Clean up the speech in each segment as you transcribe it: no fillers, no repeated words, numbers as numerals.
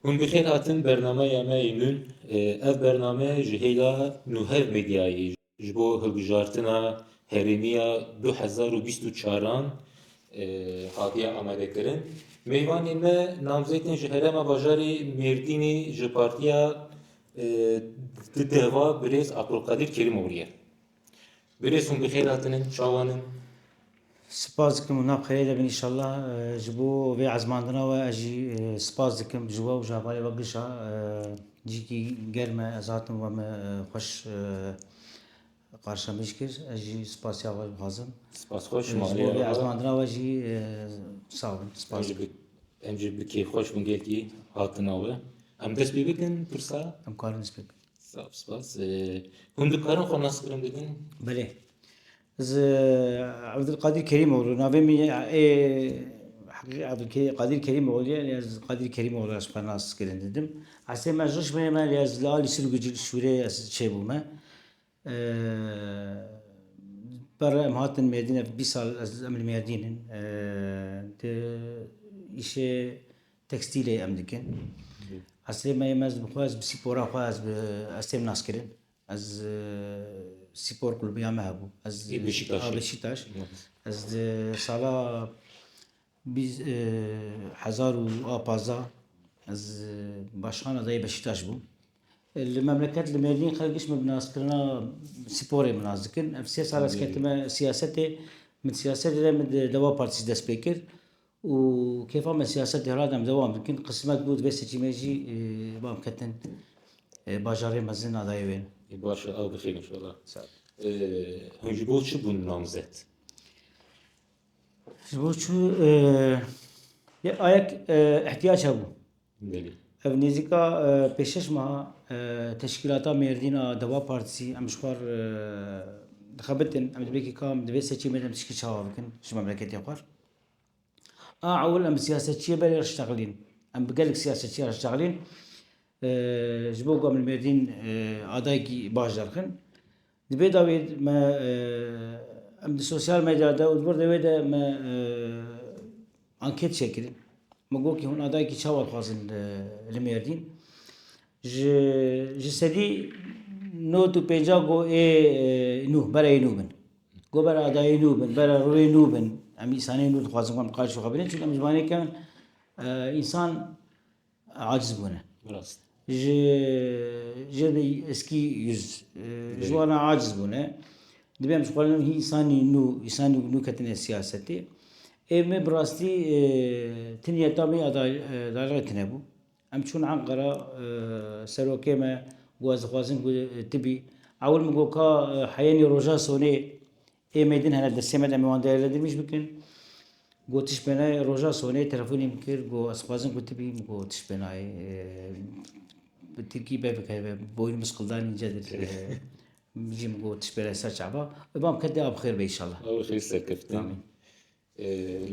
Hûn bi xêr hatin bernameya me ê nûn. Ev bername ji hêla Nûhev Medyayê ji bo hilbijartina herêmiya 2024 hatiye amadekirin. Mêvanê me namzêtên ji Herêma Bajarê Mêrdînê ji Partiya Deva Birêz Abdulkadir Kerîmoğlu ye. Birêz hûn bi xêr hatinin, çawan in. سپاس دکم و ناب خیلی دبین انشالله جبو و عزماندنا و اجی سپاس دکم جوا و جوابای و گشا جی کی گرم ازاتم و ما خوش قارشمش کر اجی سپاس یاوی بخازم Spas xweş جبو malê و عزماندنا و اجی ساون سپاس em jî bi kêfxweş bûn gelkî hatina we. Em dest pê bikin pirsa? ام کارن سپیک Sağ spas. Hûn dikarin xwe nas kirin bidin? بله از عبدالقادر کریم اولو ناوی می حقیقی عبدالقادر کریم اولو yani از قادر کریم اولو از پناس کردن dedim. Aslında meclis benim yani az lali sürü gücü şure az şey bu me. Para emhatın Medine bir sal az emel Medine'nin de işe tekstile emdikin. Aslında ben az bخواز بسیپورا خواز استم ناس کردن. از سپور کلوبی هم هبو از بشیتاش از سالا بیز هزار و آپازا از باشخان ادای بشیتاش بو المملكات الماليين خلقش مبناس كرنا سپوره منازكن في سال اسكتما سياسته من سياسته من دوا بارتي داس بيكر وكيف ما سياسات هرادم دوام يمكن قسمات بود بس تيجي بام كتن باجاري مزن ادای وين Baş ew bi xêr inşallah. Hûn ji bo çi bûn namzet? جبو شو آيك احتياج هبو Belê. ev nêzîka pêşeş meha teşkîlata Mêrdîna Deva Partîsî em ji xwar dixebitin em dibêjin ka em divê seçîmê em tişkî çawa bikin ji memleketê xwar. A ewil em bi siyasetçiyê berê reşteqilîn. Em bi gelek siyasetçiya reşteqilîn ji bo ku em li Mêrdîn adayekî baş derxin. Divê dawê me em di sosyal medyada û bir devê de me anket çêkirin. Me got ki hûn adayekî çawa dixwazin li Mêrdîn. Ji sedî nod û pênca got ê nû berê nû bin. Got bera adayê nû bin, bera rûyê nû bin. Em însanê nû dixwazin ku em qal xwe xebirîn çünkü em ji wanê însan aciz bûne. Rast. Ji eskî yüz ji wan re aciz bûne. Divê em ji xwe hî însanî nû ketine siyasetê. Ev me bi rastî tinyeta me adayê tune bû. Em çûn Enqera serokê me got ez dixwazim ku tibî ewil min got ka heyenî roja sonê êmê din hene destê me de em ê wan değerlendirmiş bikin. Got tişbênayê roja sonê telefonê min kir got ez dixwazim ku tibî min got tişbênayê bi Tirkî bevek heve boyun misqildanî cedir. Jî min got tişbênayê ser çava. Bam ketê ab xêr be înşallah. Ew xêr serkeftin.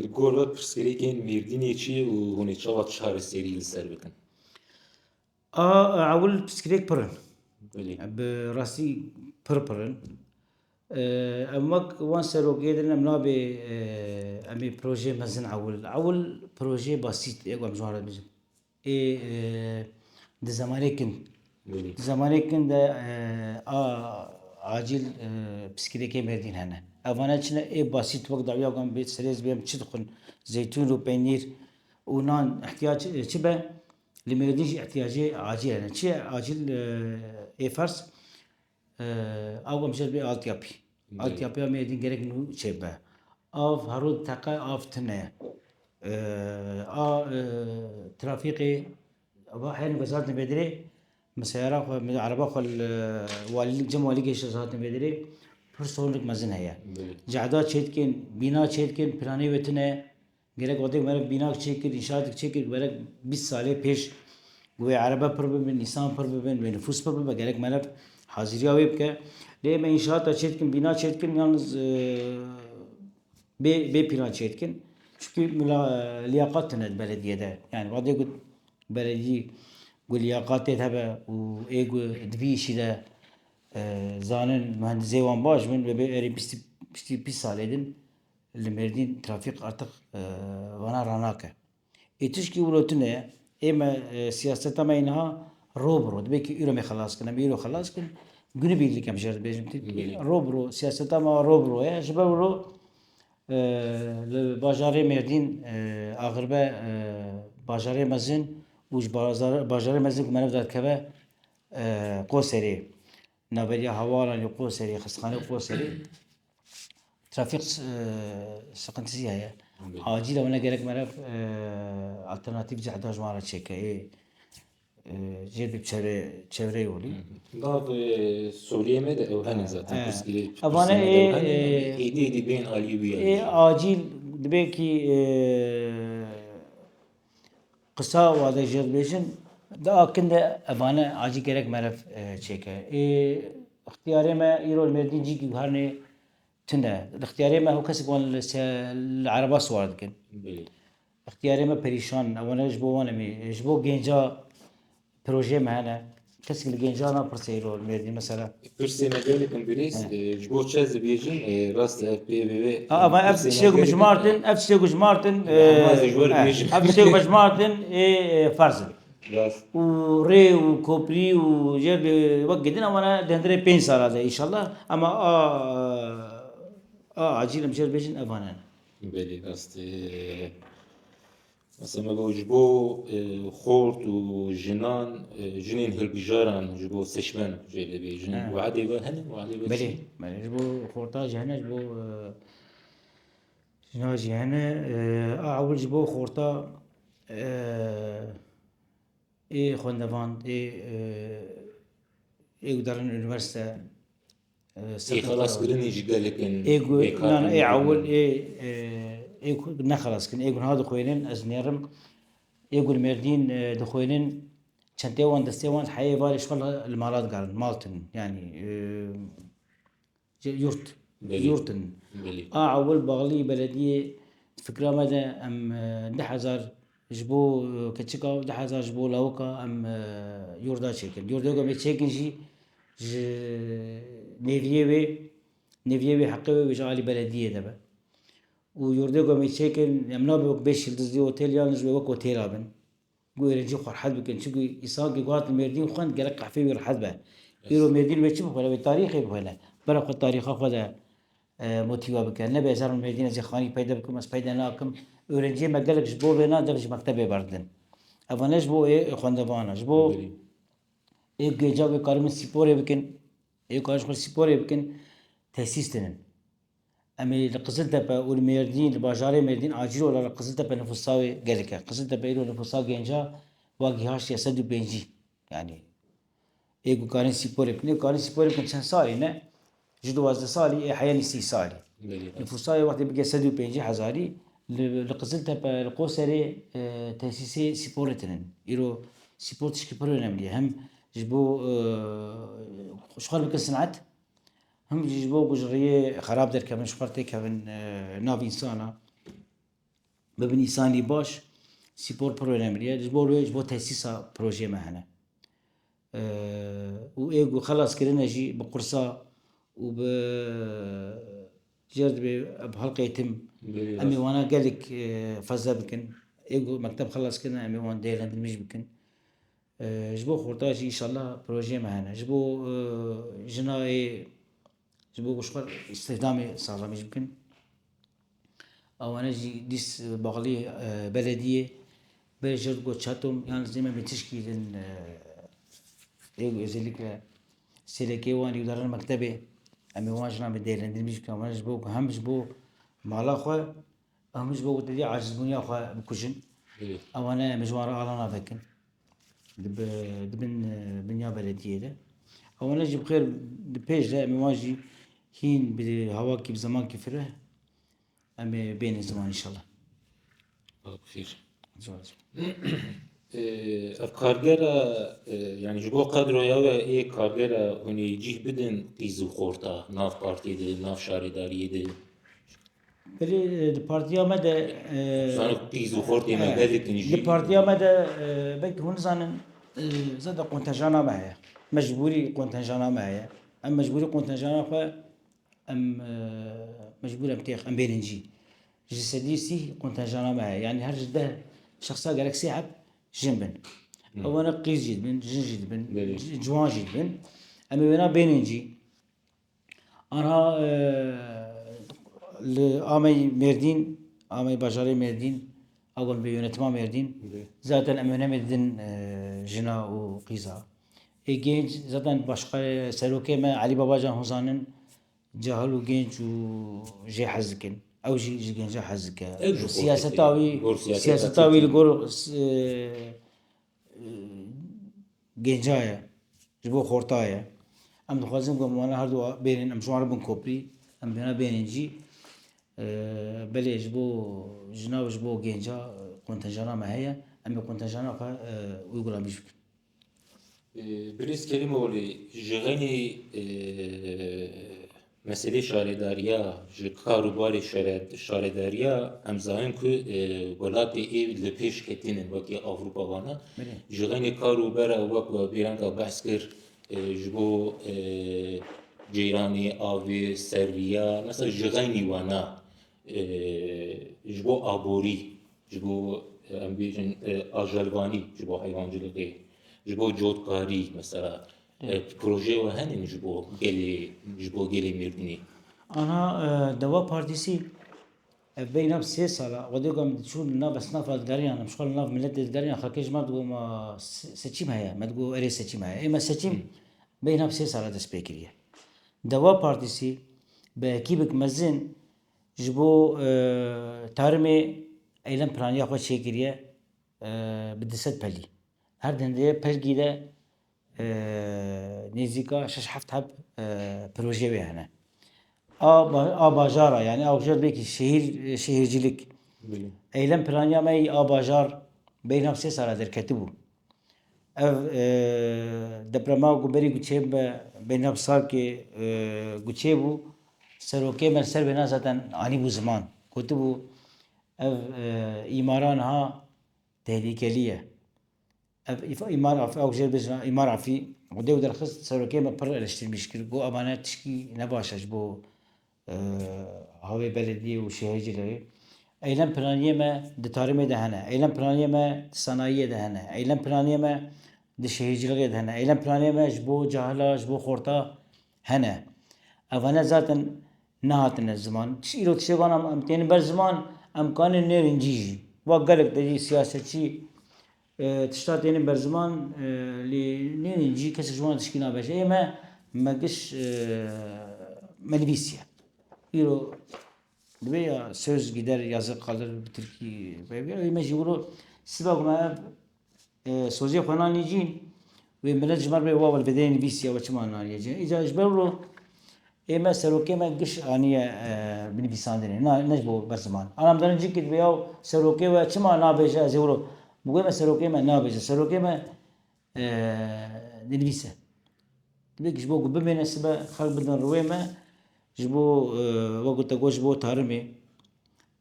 Li gor ve pirsgirêkên Mêrdînê çi ye û hûn ê çawa çareserî li ser bikin? Ewil pirsgirêk pir in. Belê. Bi rastî pir in. Em wek wan serokê din em nabê em ê proje mezin ewil proje basît ê ku em ji wan re dibêjin. Ê di zemanêkin Belê. di zemanêkin de acîl pirsgirêkê Mêrdîn hene. Evane çi ne ê basît wek dawiya ku em bê serêz bê em çi dixwin zeytûn û peynîr û nan ihtiyac çi be li Mêrdîn jî ihtiyacê acîl hene. Çi ye acîl ê fers ew em jê bê altyapî. Altyapıya Mêrdîn gerek nû çêbe. Av herû teqe av tune ye. Trafîqê heyên Wezareta Bêdîrê مسيرة عربة خل والي جم والي جيش زات مدري فرصونك مزن هي جعدات شيتكين بنا شيتكين پراني وتنه gerek odak merek bina çekir inşaat çekir merek 20 sale peş ve araba problem insan problem ve nüfus problem gerek merek haziriya webke le me inşaat çetkin bina çetkin yalnız be plan çetkin çünkü liyakat net belediyede yani vadye belediye ولياقات هبه وإيجو دبيشي ده زانن mühendisê wan baş bin ve berê piştî salê din li Mêrdîn trafîk artık vana ranake. Ê tişkî wilo tune ye إما سياسة ما إنها روبرو دبيك إيرو ما خلاص كنا بيرو خلاص كن جنبي اللي كم جرد بيجم روبرو سياسة ما روبرو يا جبرو الباجاري مردين أغربة باجاري مزن وش باجاري مزن كمان بدأت كبا قوسري نابريا هوالا يقوسري خسخانة قوسري ترافيق سقنتسي هي عاجلة وانا قالك مرف alternatif جحداج مارا تشيكا ايه جيد بشوري يولي Nav Suriye'me de evhene zaten Kuskili أبانا Kursiyeme de evhene ايه hedi beyin alibi ايه yani. عاجل دبيكي قصة وهذا جيد بيجن دا كندا أبانا عاجي قالك مرف تشيكا ايه اختياري ما يرو المردين جيكي بهارني تنده الاختياري ما هو كسب العربة سوارد كن Beli. اختياري ما بريشان أولا جبو وانا مي جبو جينجا بروجي معنا كسب الجينجا أنا برسيرو المردين مثلا Kursiyeme gelikim biriz. Jbo çez biyecin rast FPVV. أما أف تشتغل مش مارتن أف تشتغل مش مارتن أف تشتغل مش مارتن فرزل Rast. وري وكوبري وجاب وقدنا وانا دهندري بين سال هذا ان شاء الله اما عجيل مشير بيجن افانا Beli rast. Mesela bu jbo xort û jinan jinên hilbijaran ji bo seçmen jêle bêjin. Weadê ve hene weadê ve بلي بلي جبو خورطاج هنا جبو جناجي هنا اول جبو خورطا اي خوندفان اي قدرن اليونيفرسيتي Ê xelas kirinê jî gelekin ايجو bêkar نان اي bûn. عول اي نخلص كن ايجو هذا خوينين ازنيرم ايجو المردين دخوينين شنتيوان دستيوان حي فالي شغل المالات قال مالتن يعني يورت بلي. يورتن Belî. عول بغلي بلدية فكرة مدى ام 10,000 جبو كتشكا 10,000 جبو لاوكا ام يوردا شيكن يوردا قام يتشيكن شي نيفيوي حقيقي وجعلي بلدية دبا ويوردو قام يتشيكن يمنا بوك بيش يلدزدي اوتيل يالنج بوك اوتيل ابن قوي رجي خور حد بكن شو يساقي قوات المردين خان قالك قحفي ويرحد به يرو مردين بيشوف ولا بتاريخي ولا برا التاريخ خذ موتيوا بكن نبي زار المردين زي خاني بيدا بكم بس بيدا ناكم ورنجي ما قالك جبو بينا دبش مكتبه بردن افنش بو ايه خوندبانا جبو Belî. ايه جاوي كارم سيبوري بكن ايه كارش سيبوري بكن تأسيس تنن أمي لقزلتبا والميردين الباجاري ميردين عاجلو ولا لقزلتبا نفوساوي قالك قزلتبا إلو نفوساوي جنجا واقي هاش يسدو بينجي يعني إيجو كارين سيبوري بكن كارين سيبوري بكن شن سالي نه جدو وازد سالي إيه حياني سي سالي Belî. نفوساوي وقت بقى سدو بينجي حزاري لقزلتبا القوسري تأسيسي سيبوري تنن إلو سيبور تشكي برو نملي هم جبو شغل بكن صنعت هم جيبوا بجرية خراب در كمن شقرتي كمن ناف إنسانا ببن إنساني باش سيبور برونامريا جيبوا تأسيسا بروجي معنا وإيجو خلاص كرنا جي بقرصة وب جرد بحلقة يتم Belî. أمي وانا قالك فزا بكن إيجو مكتب خلاص كنا أمي وانا ديلان دمج بكن جبو خورتاجي إن شاء الله بروجي معنا جبو جناي جبو شغل استخدامي صار مش يمكن او انا جي ديس بغلي بلديه بجد قد شاتم يعني زي ما بتشكيل ايجو ذلك سلكي وان يدار المكتبه امي واجنا بديل عند مش كان وانا جبو هم جبو مالا خو هم جبو تدي عجزبوني اخو بكوجن Belî. او انا مجوار على فكن دبن بنيا بلديه ده او انا جيب خير بيج ده امي واجي هين بهوا كيف زمان كفره أما بين الزمان إن شاء الله. Bixîr. زواج. Ev kargera yani ji bo qedroya we ê kargera hûnê cih bidin qîz û xorta nav partiyê de nav şarêdariyê de. بلي البارتيا مدى Zanu qîz û xortê me gelikin jî. البارتيا مدى بك هون زانن زاد قنتجانا معايا مجبوري قنتجانا معايا أم مجبوري قنتجانا خا أم مجبور أمتيخ أم بينجي جسدي سي قنتجانا معايا يعني هرج ده شخصا قالك سيعب جن بن او انا قيز جد بن جن جد بن بله. جوان جد بن اما بنا بينجي انا لآمي مردين آمي بجاري مردين اول بيونتما مردين zaten emönemedin jina u qiza. Genç zaten başka seroke me Ali Babacan Hozan'ın cahil u genç u jê hezdikin. Ew jî genca hezdik. Ew ji Siyaseta wî gor siyaseta siyaseta wî li gor genca ye. Ji bo xorta ye. Em dixwazin ku wana her du bêrin em şwan bin koprî em bêhna bêhnin jî belê ji bo jina û ji bo genca kontenjana me heye em ê kontenjana xwe uygulamî bikin. Briz Kerimoğlu jigeni mesele şaredariya ji karobarê şaredariya em zanin ku welatê ev li pêş ketinin wekî Avrupa wana jigeni karobera wek we bêranka behs kir ji bo ceyranê avê seriya mesela jigeni wana ji bo aborî ji bo em bêjin ajelvanî ji bo heywancilîkê ji bo cotkarî mesela proje ve henin ji bo gelê Mêrdînê. Ana Deva Partisi beyna 3 sala ve diyorum çun nav esnaf dariyan em şkol nav millet dariyan xakej ma diyorum seçim heye ma diyorum ere seçim heye ama seçim beyna 3 sala dest pekiriye. Deva Partisi be ekibek mezin ji bo tarımê eylem planiya xwe çêkiriye bi deset pelî. Her dendeye pelgî de nêzîka 6-7 heb proje wê hene. A bajara yani avcılar belki şehircilik. Eylem planiya me a bajar beyna 3 sala derketi bu. Ev deprema guberi guçe be beyna sal ki guçe bu seroke men ser bena zaten ani bu zaman. Kutu bu ev imaran ha tehlikeliye. Ev imar afi avcılar bezna imar afi o dev derxist seroke me par eleştirmiş kir. Bu amanet tişki ne başaj bu havê belediye û şehircilerê eylem planiye me di tarımê de hene, eylem planiye me di sanayiyê de hene, eylem planiye me di şehirciliğê de hene, eylem planiye me ji bo cahila, ji bo xorta hene. Ev hene zaten nehatine ziman. Îro tişevan em tênin ber ziman em kanên nêrîncî jî. Wek gelek de jî siyasetçî tişta tênin ber ziman lê nêrîncî kesek ji wan tişkî nabeje. Ê me giş me nivîsiye. İro veya söz gider yazı kalır Türkiye ve mecburu sibagma sözü falan yiyeceğin ve millet cumar ve vaval bedeni bisiye ve çman yiyeceğin. İca jbevro ema seroke me giş aniye bini bisandene ne bu bazman. Anamdan cikit veya seroke ve çman nabeje zevro. Bugün seroke me nabeje seroke me dinvise. Demek ki bu gibi menesibe halbeden rüveme ji bo wekî te ji bo tarımê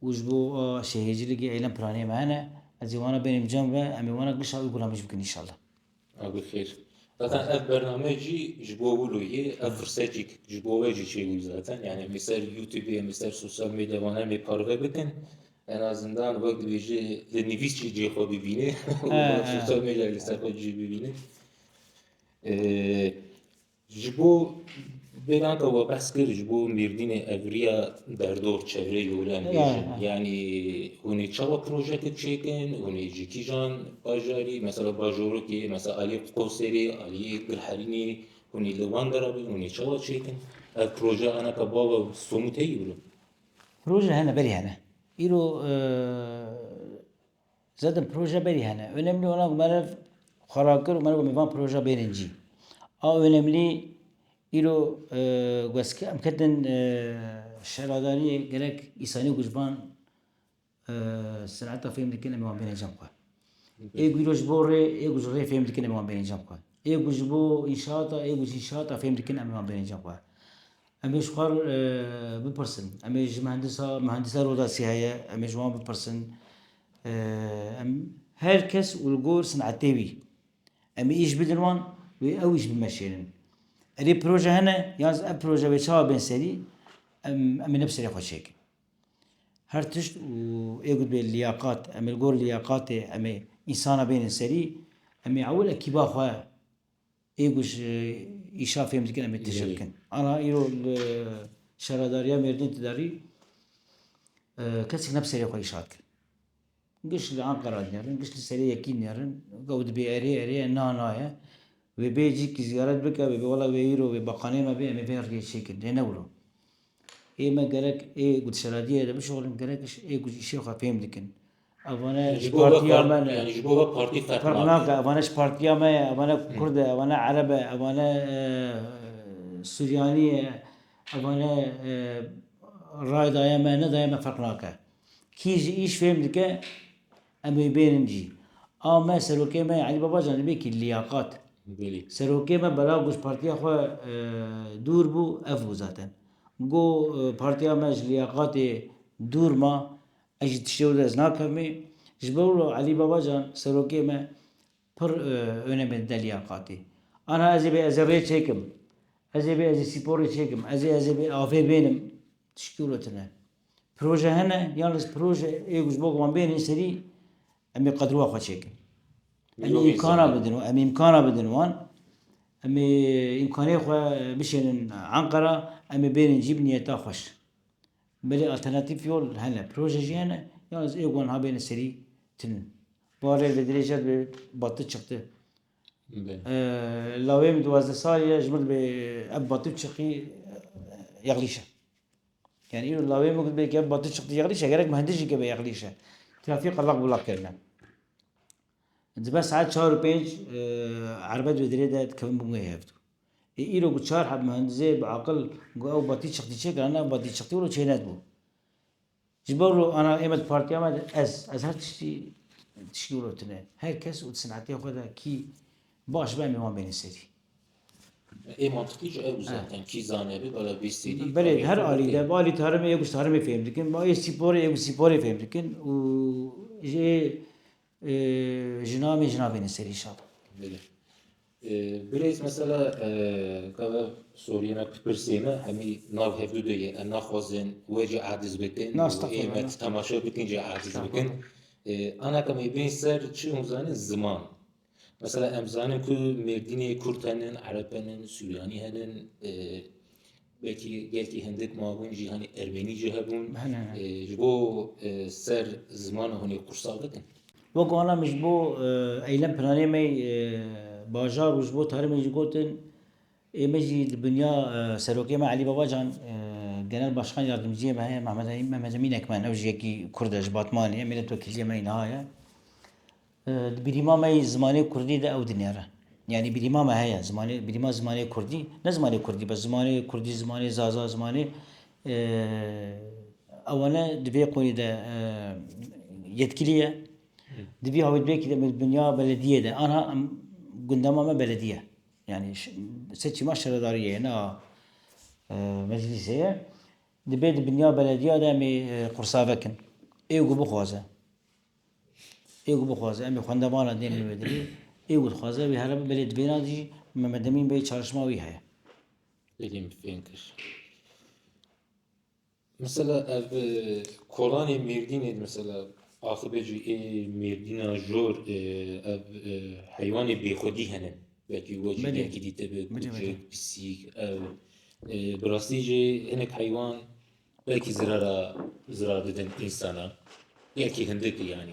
û ji bo şehircilikê eylem planê me hene ez ê wana benêm cem ve em ê wana gişa uygulamî bikin înşallah. Abi xêr. Zaten ev bername jî ji bo wilo ev fırsatçık ji bo we jî çêbû zaten yani mesela YouTube'ye mesela sosyal medya wana em ê parve bikin en azından wek dibêje li nivîs jî cê xwe bibîne û sosyal medya li ser xwe jî bibîne. Ji bo bêranka we behs kir ji bo Mêrdînê evriya berdor çevrê yola em bêjin yani hûn ê çawa projekek çêkin hûn ê ji kîjan bajarî mesela bajorokê mesela aliyê Qoserê aliyê Gilherînê hûn ê li wan de rabin hûn ê çawa çêkin ev proje anaka bava somût heyî biro. Proje hene berî hene. İro zaten proje berî hene. Önemli olan merev xarakir û merev mevan proje bêrincî. A önemli îro weske em ketin şeradariyê gerek îsanî gucban sineta fêm dikin em ê wan bêhne cem xwe. Ê îro ji bo rê ê ji rê fêm dikin em ê wan bêhne cem xwe. Ê ji bo înşaata ji înşaata fêm dikin em ê wan bêhne cem xwe. Em ê ji xwe bipirsin. Em ê ji mühendisa rodasî heye em ê ji wan bipirsin. Herkes û li gor sinetê wî. Em ê îş bidin wan wê ew îş bimeşêrin. Erê proje hene yalnız ev proje ve çawa bên serî em ê ne bi serê xwe çêkin. Her tişt û ê got bê liyakat em ê li gor liyakatê em ê insana bêhnin serî em ê ewil ekîba xwe êguş îşa fêm dikin em ê tişt bikin. Ana îro li şaradariya Mêrdîn tidarî kesek ne bi serê xwe îşa dikin. Giş li Ankara diniyarin, giş li serê yekî diniyarin, ew dibe erê naye wê bê cîkî ziyaret bike wê bê wela wê îro wê beqanê me bê em ê vê rêyê çêkin lê newiro. Ême gerek ê gotşaradiyê de bişolin gerek êguş îşê xwe fêm dikin. Evane ji partiya me ne yani ji bo ve partî fark fark nake, evane ji partiya me ye, evane Kurd e, evane Ereb e, evane Suryanî ye, evane Raydaya me nedaya me fark nake. Kî jî îş fêm dike em ê bêhnin cî. A me serokê me Elî Babacan dibêkî liyaqat. Belî. Serokê me belav ku ji partiya xwe dûr bû ev bû zaten. Got partiya me ji liyaqatê dûr ma ez jî tiştê wî ez nakevmê ji ber wilo Elî Babacan serokê me pir önemê dide liyaqatê. Ana ez ê bê ez ê rê çêkim, ez ê bê ez ê spîporê çêkim, ez ê bê avê bêhnim tiştî wilo tune. Proje hene yalnız proje êgu ji bo wan bêhnin serî em ê qedrûa xwe çêkin. Em ê îmkana bidin em ê îmkana bidin wan em ê îmkanê xwe bişênin Ankara em ê bêhnin cî bi niyeta xweş. Belê alternatîf yol hene proje jî hene yalnız êgu wan habêhnin serî tinin. Barê li dirêje bê batı çıktı. Lawê min 12 salî ye ji min bê ev batı çıqî yeglîşe. Yani îro lawê min got bê ev batı çıktı yeglîşe gerek mühendis jî keve yeglîşe. Trafîk qelaq bulaq kirine. Dibe saet 4 û 5 erbet ve dirê de dikevin bûn wê hevdû. Îro got 4 heb mühendisê bi aqil got ew batî çıktı çêkirine ew batî çıktı wilo çê nedbû. Ji ber wilo ana ême di partiya me de ez her tiştî wilo tune. Herkes û sinetê xwe de kî baş be em ê wan bêhnin serî. Mantıklı ev zaten ki zanebi böyle bir istedi. Belê her alî de bi alî tarımê êguş tarımê fêm dikin, bi alî spîporê êguş spîporê fêm dikin û jê ji namê ji nabêhnin serî inşallah. Böyle. Biraz mesela kava Suriye'ne pirseme hemi nav hevdu diye naxwazin wece aciz bikin. Emet tamaşa bikince aciz bikin. Ana kami bin ser çi umzanin zaman. Mesela emzanin ku Merdinê Kurtenin, Erebenin, Süryanihenin belki gelki hendik mabun jî hani Ermenî jî hebûn. Ji bo ser zimana hûnê qursav dikin. Wekû ana min ji bo eylem planê me bajar û ji bo tarımê jî gotin ême jî di binya serokê me Elî Babacan genel başkan yardımcıyê me heye Mehmet Emîn Ekmen ew jî yekî Kurd e ji Batmanê milletvekiliyê me niha ye. Di bîrîma me zimanê Kurdî de ew dinêre. Yani bîrîma me heye bîrîma zimanê Kurdî ne zimanê Kurdî be zimanê Kurdî zimanê Zaza zimanê ewane di vê qûnê de yetkilî ye. Divî hawîdbêkî de binya belediyê de ana gundema me belediye. Yani seçîma şaredariyê ye ne meclisê ye. Dibe di binya belediya de em ê qursa vekin. Êgu bixwaze. Êgu bixwaze em ê xwendebana dên li wê dirê êgu dixwaze wê here belê dibêna jî Mehmet Emîn Bey çalışma wî heye. Elim fikir. Mesela ev Kolanê Mêrdînê mesela axibeci Mêrdîna jor ev heywanê bêxwedî hene. Belki wecî belki dîte be kucek, pisîk ev bi rastî jî hinek heywan belki zirar didin insana. Gelki hindikî yani.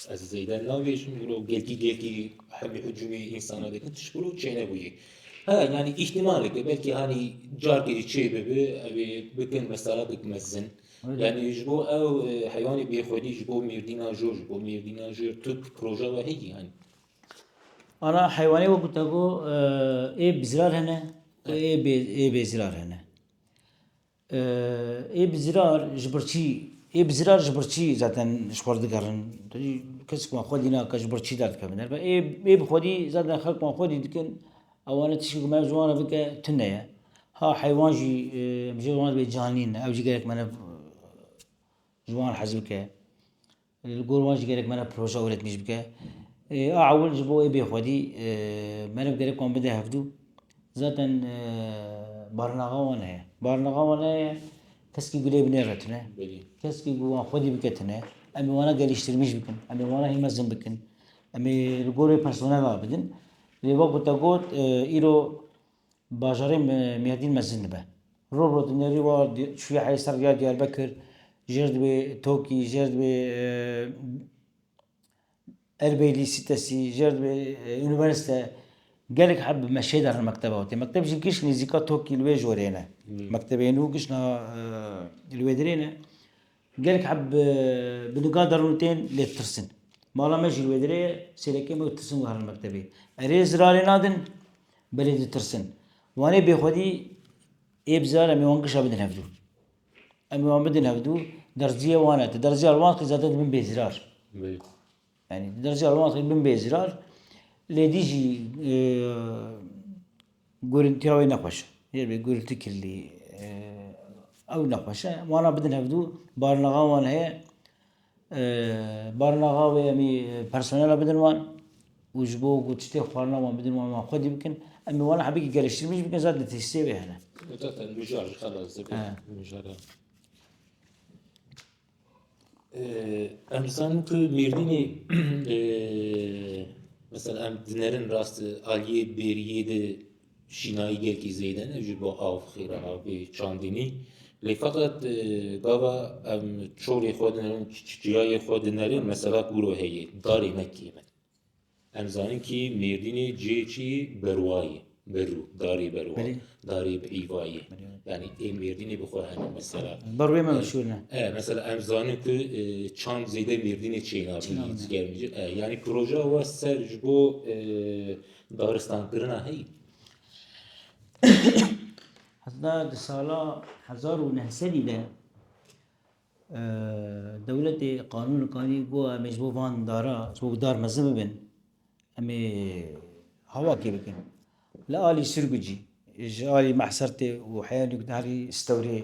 Ez zeyden navêjim wilo gelkî hemî hücumê insana dikin tiş wilo çêne bûyê. Ha yani ihtimalle belki hani carkê çê bibe ev bikin mesela bikmezin. Yani ji bo ew heywanê bêxwedî ji bo Mêrdîna jor ji bo Mêrdîna jor tut proje ve heyî yani. Ana heywanê wekû te got ê bizirar hene ê bêzirar hene. Ê bizirar ji ber çî ê bizirar ji ber çî zaten ji xwe digerin. Kesik wan xwedî nake ji ber çî derdikevin derve ê bixwedî zaten xelk wan xwedî dikin ewane tiştî ku me ji wan re bike tune ye. Ha heywan jî em jê wan bê canîn ew jî gerek me ji wan hez bike. Li gor wan jî gerek me proje üretmî jî bike. A ewil ji bo ê bêxwedî me gerek wan bide hevdû. Zaten barnaxa wan heye. Barnaxa wan heye keskî gulê binêre tune. Keskî ku wan xwedî bike tune. Em ê wana gelîştirmî jî bikin. Em ê wana hîn mezin bikin. أمي الجوري personel بدن لوقت تقول إيرو باجرين ميادين مزن به روبوت نري وارد شوية حيصير يا ديار بكر جرد بتوكي جرد ب أربيلي ستة جرد بيونيفرسيتي قالك حب مشي على المكتبة وتي مكتب جيكش نزيكا توكي الويج ورينا مكتبينو قشنا الويدرينا قالك حب بنقادر روتين للترسن ما لا ماشي الويدرية سيلكي ما ترسن على المكتبي أريز رالي نادن بلد ترسن وانا بخدي إبزار أمي وانقش أبدن هفدو أمي وان بدن هفدو درجية وانا درجية الواقع زادت من بيزرار يعني درجة الواقع من بيزرار لديجي قولتي هاوي نقوش يعني قولتي كلي أو نقوش وانا بدن هفدو بارنغا وانا هي بارنغا ويامي بيرسونيل بدن وان وجبو وتشتي خارنا وان بدن وان ما خدي يمكن أمي وانا حبيك قالش مش يمكن زاد تستوي هنا المجار خلاص المجار امسان که میردینی مثلا ام دنرن راست آلیه بیریه ده شینایی گل کی زیدن اجی با آف خیره آبی چاندینی لی فقط گاوا ام چوری خود نرن چیای خود نرن مثلا گروه هیه داری مکیمه ام زانین کی میردینی جیچی بروایی برو داری بروا داری ایوایی yani emirdini bu kadar mesela بروي ما مشهورنا mesela emzanı ki çam zede mirdini çeyna bir gelmeyecek yani proje var serj bu Dağıstan kırına hey هذا سالا 1900 ده دولة قانون قاني قوة مجبوبان دارا سوق دار مزم بن أمي هوا كي بكن لا آلي سرقجي آلي محسرتي وحياني قد هاري استوري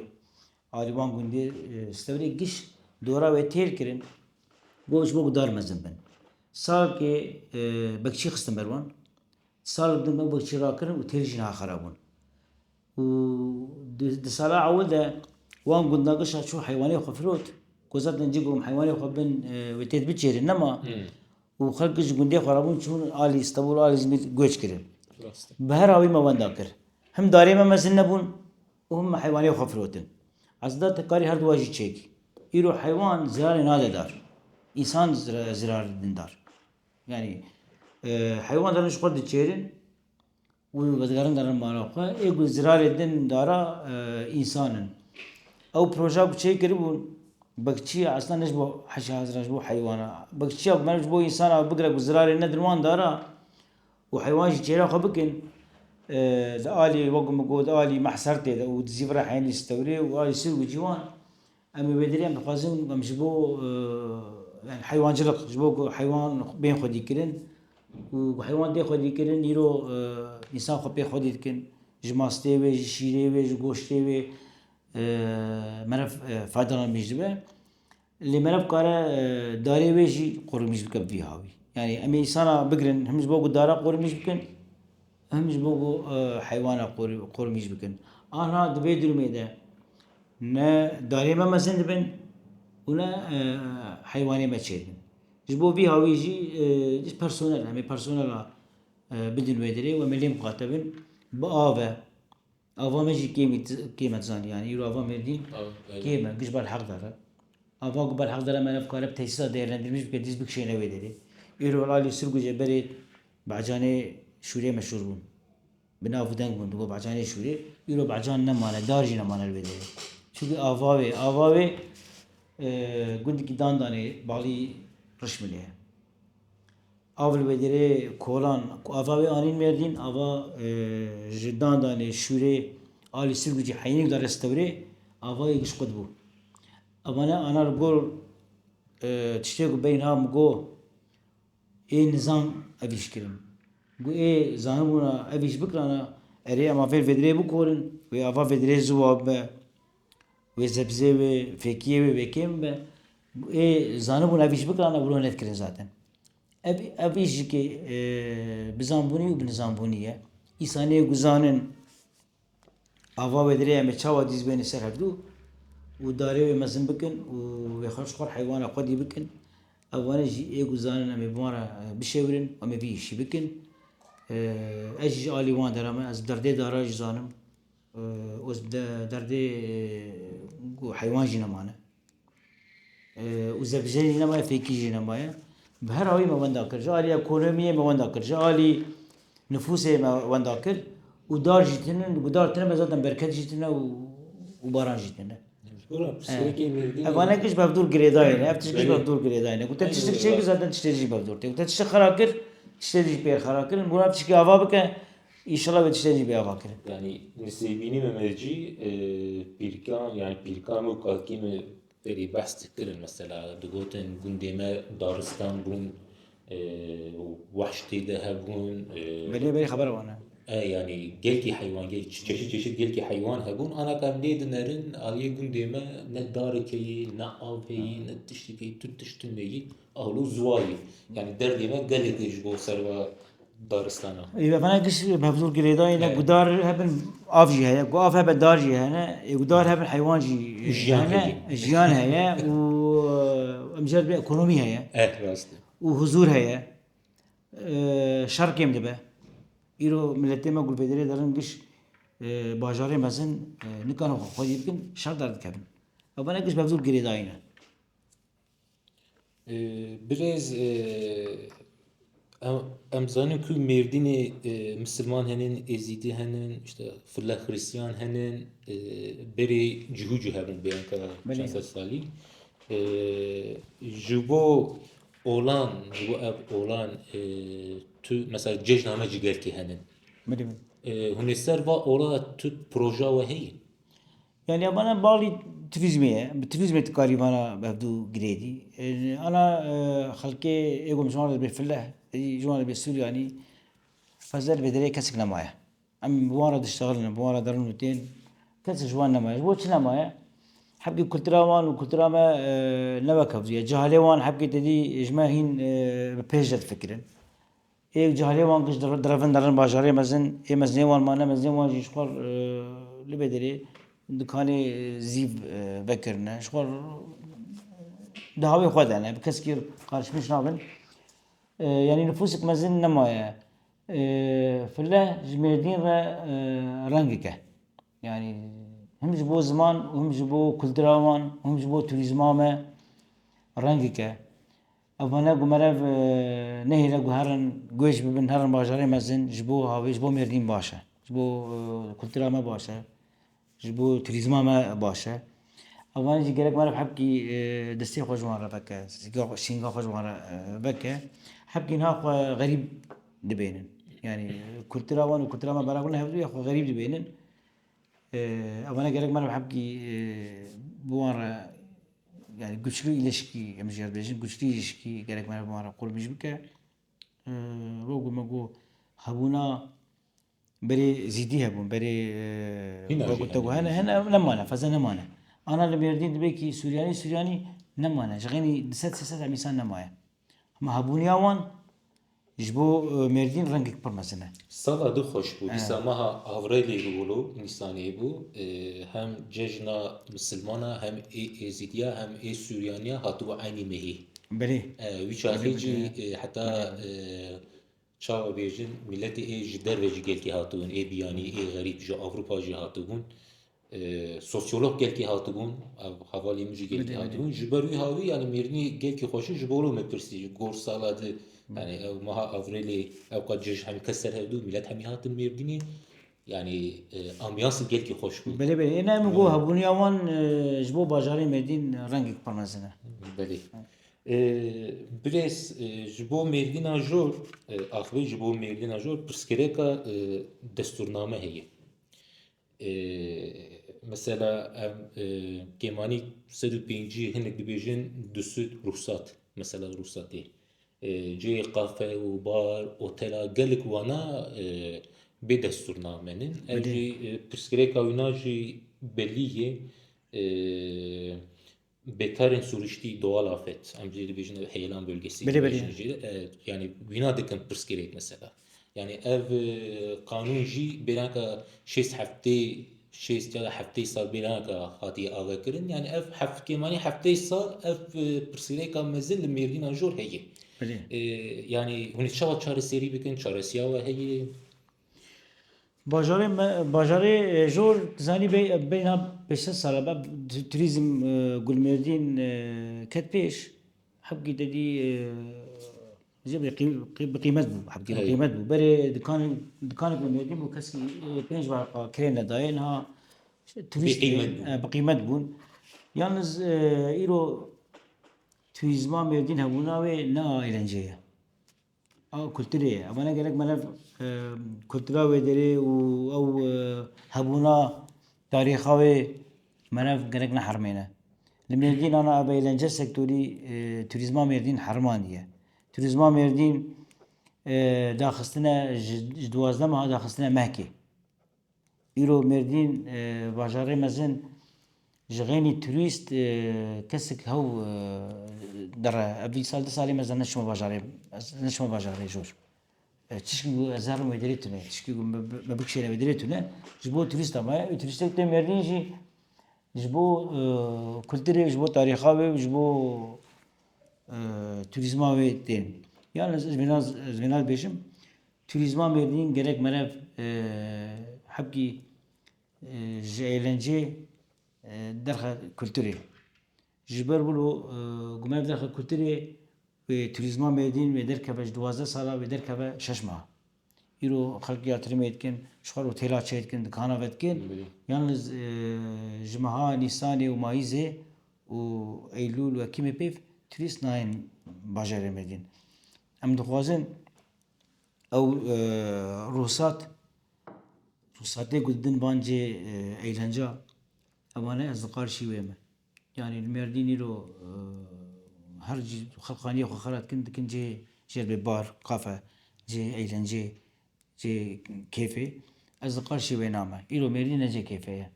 آلي وان قندي استوري قش دورا ويتير كرن قوش بوق دار مزم بن سال كي بكشي خستم بروان سال بدن بكشي راكرن وتيرجنا خرابون و دسالة عول ده وان قلنا قش شو حيواني خفروت كوزات نجيبهم حيواني خبن وتيت بتشير إنما وخلقش قندي خرابون شون آلي استبول آلي زميل قوش كرن بهراوي ما وان داكر هم داري ما مزن نبون وهم حيواني خفروتن عزدات تكاري هرد واجي تشيك يرو حيوان زرار نادى دار إنسان زرار دار يعني حيوان دارنش قد تشيرن وبدقارن دارن ماراقا يقول زرار الدين دارا إنسانا أو بروجا بشيء كريبون بكتشي أصلا نجبو حشاز نجبو حيوانا بكتشي أو ما نجبو إنسان أو بقرا بزرار الندروان دارا وحيوان جيرا خبكن آلي وقم قود آلي محسرتي وتزيفرا حين يستوري وآلي سوق جوان أما بدريان بخازن مجبو يعني حيوان جلق جبو حيوان بين خدي كرن وحيوان دي خدي كرن يرو إنسان خو بين خدي كرن جماستي وي شيري وي جوشتي وي مرف فادنا مجبه اللي مرف كاره داري ويجي قرميش بكب فيها هاوي يعني أمي إنسان بقرن هم جبو دارا قرميش بكن هم جبو حيوانا قرميش بكن أنا دبي درمي ده نا داري ما مزن بن ولا حيواني ما تشيلن جبو بي هاويجي جس بيرسونال همي بيرسونال بدن ويدري وملي مقاتبن بآفا آفا ماجي كيمة زاني يعني يرو آفا مردين كيمة قش بالحق دارا آفا قبل حق دارا ما نفكر بتحسيسات دايرن درميش بك ديز بكشينا ويدري يرو لالي سرقو جبريت بعجاني شوري مشهور بون بناف دنگ بون دو بعجاني شوري يرو بعجان نمانا دارجي نمانا الويدري çünkü avavi gundi ki dandane bali rışmiliye avl vedere kolan avavi anin merdin ava dandane şure ali sirguci haynik da restavre ava iş qodbu amana anar gol tiştek beyn ham go nizam avişkirin bu zanbuna aviş bikrana eri ama vedere bu kolun ve ava vedere zuwab وزبزه و فکیه و وکیم به زانو نویش بکنن و برون نتکرین zaten. Abiş ki bizambuni و بنزامبونیه. İsaniye guzanın ava vedire me çava dizbeni serhevdu و dare ve mazın bikin و خرج خور حيوان قدي bikin أولا جي إيجو زانن أمي بمارا بشورن أمي بيشي بكن أجي آلي وان درما أز دردي داراج زانم وز دردي حيوان جينا معنا وزبجاني نمايا فيكي جينا مايا بهر هاوي ما ونداكر جالي اكونومية ما ونداكر جالي نفوسه ما ونداكر ودار جيتنا ودار تنا بزاتن بركت جيتنا وباران جيتنا Ora psikolojik merdini أنا كش بفدور قريداين أفتش كش بفدور قريداين قلت تشتري شيء زادن تشتري بفدور قلت تشتري خراكر تشتري بير خراكر المرا بتشكي أفابك إن شاء الله بتشتري بأفاكر yani nisibini ve merci pirkan yani pirkan ve kalkimi veri bahs kirin mesela digotin gundeme Daristan bun vahşti de hebun بلي خبر وانا yani gelki hayvan çeşit çeşit gelki hayvan hebun ana kam dedinerin aliye gundeme ne darikeyi ne avheyi ne tiştikeyi tut tiştinmeyi ahlu zuvayi yani derdime gelek bu serva Daristan'a. إذا فأنا كش بفدور قريداين قدار هبن أفجي هيا قاف هبن دارجي هنا قدار هبن حيوان جي جيان هنا هيا. جيان هيا ومجال بإقونومي هيا Evet rastlı. وحضور هيا شر كم دبا إيرو ملتي ما قول بدري دارن قش باجاري مثلا نكانوا خود يمكن شر دارد كابن أو أنا كش بفدور قريداين Biraz em zanim ku merdini Müslüman henin, ezidi henin, işte fırla Hristiyan henin, beri cihucu hebun beyanka Beli. çansa sali. Jibo olan, jibo ev olan tu mesela cejname ciger ki henin. مدري Huneser va ola tu proje ve hey. يعني أنا بالي تلفزيونية بالتلفزيون تقاري أنا ببدو جريدي أنا خلقي يقوم جوان بالفلاح جوان بالسوري يعني فزر بدري كسك نمايا أم بوارد اشتغلنا بوارد درنوتين كسك جوان نمايا جوش نمايا حبي كلتراوان وكلتراما نبا كفزية جهاليوان حبي تدي إجماهين بيجت فكرا إيه جهاليوان كش درفن درن باجاري مزن إيه مزنيوان مانا مزنيوان جيشخور لبدري دكاني زيف بكرنا شغل دهاوي خود أنا بكسكير قارش مش نابن يعني نفوسك مازن نمايا فله جميدين رنجك يعني هم جبو زمان وهم جبو كلتراوان وهم جبو توريزمامه رنجك أفنا قمرف نهيلا قهرن قويش ببن هرن باجاري مازن جبو هاوي جبو مردين باشا جبو كلتراما باشا جبو تريزما ما باشا أولا جي قالك ما بحبكي دستي خوش مرة بكا شينغا خوش مرة بكا حبكي نها غريب دبينن يعني كلترا وان وكلترا ما براقولنا هبدو يا غريب دبينن أولا قالك ما بحبكي بوارا يعني قشري إلشكي أمجير بيجن قشري إلشكي قالك ما بوارا قول مش بكا روغو مغو هبونا بري زيدي هبون بري هنا قلت جهنم. هنا نمانا فزا نمانا انا اللي بيردين دبيكي سورياني نمانا شغيني دسات سيسات عميسان نمايا ما هبوني اوان جبو مردين رنگك پر مثلا Sala du hoş bu. Disamaha Avralya bulu, insani bu. Hem cejna Müslümana hem Ezidiya hem Süryaniya hatu aynı mehi. بري Viçahici hatta çava bejin milleti jder ve gelki hatun biyani garip ji Avrupa ji hatun. Sosyolog gelki hatun havali müji gelki hatun. Jiberu havi yani mirni gelki hoşu jibolu me pirsi gorsaladı yani maha Avrali evkat jej hem keser hevdu millet hem hatun mirdini yani ambiyansı gelki hoş bu. بري انا مغو هبوني اوان جبو باجاري مردين رنگك پر مثلا Belê. Biraz ji bo merdîna jor axivê ji bo merdîna jor pirsgirêka destûrname heye. Mesela em kêmanî sed û pêncî hinek dibêjin du süd ruhsat. Mesela ruhsatê. Cihê qafe û bar, otela gelek wana bê destûrnamenin. Ev jî pirsgirêka wîna jî belî ye bekarên suriştî doğal afet. Em jî dibêjin ev heyelan bölgesi. Belê, belê. dibêjin jî, yani wîna dikin pirsgirêk mesela. Yani ev kanûn jî bêranka 6 heftê شیست یا هفته سال بیرون که خاطی آگاه کردن یعنی اف هفت کمانی هفته سال اف پرسیله که مزل لمیردین آجور هیه بله یعنی هنی چه چاره سری بکن چاره سیاه هیه باجاره جور زانی بینا 500 ساله با توریزم گلمردین کت پیش حبکی دادی جب بقیمت بو حبکی هی بقیمت بو بره دکان گلمردین بو کسی 5 ورقه کرین داین ها توریست بقیمت بو بقیمت بون yalnız ایرو توریزما مردین هبونا و نه ایلنجه kültürü ama ne gerek bana kültüra ve deri o habuna tariha ve bana gerek ne harmene. Lemerdin ana abi eğlence sektörü turizma merdin harmaniye. Turizma merdin daxistine jduazda ma daxistine Mekke. İro merdin bajarı mezin جغيني توريست كسك هو درا أبي سال سالي مازال نشما باجاري جور تشكي أزارو مدريتونه تشكي ما بكشينا مدريتونه جبو توريست أما توريستك تم يردينجي جبو كولتري جبو تاريخاوي جبو turizmavi تين يعني زميناز بيشم turizma مردين gerek مناف حبكي جايلنجي درخه kültürü. Jiber bulu gumer derxe kültürü ve turizma medin ve derkebe 12 sala ve derkebe şaşma. İro halk yatırım etkin, şuar otela çetkin, dükana vetkin. Yalnız jmaha Nisan'ı ve Mayıs'ı ve Eylül ve Ekim pef turist nain bajarı medin. Em dixwazin ew ruhsatê gudin bancê eğlence أمانة أصدقاء شيوامة يعني المردين يرو هرجي خلقانية وخرات كن جي ببار قافة جي أيلان جي كيفي أصدقاء شيوامة يرو مردين جي كيفية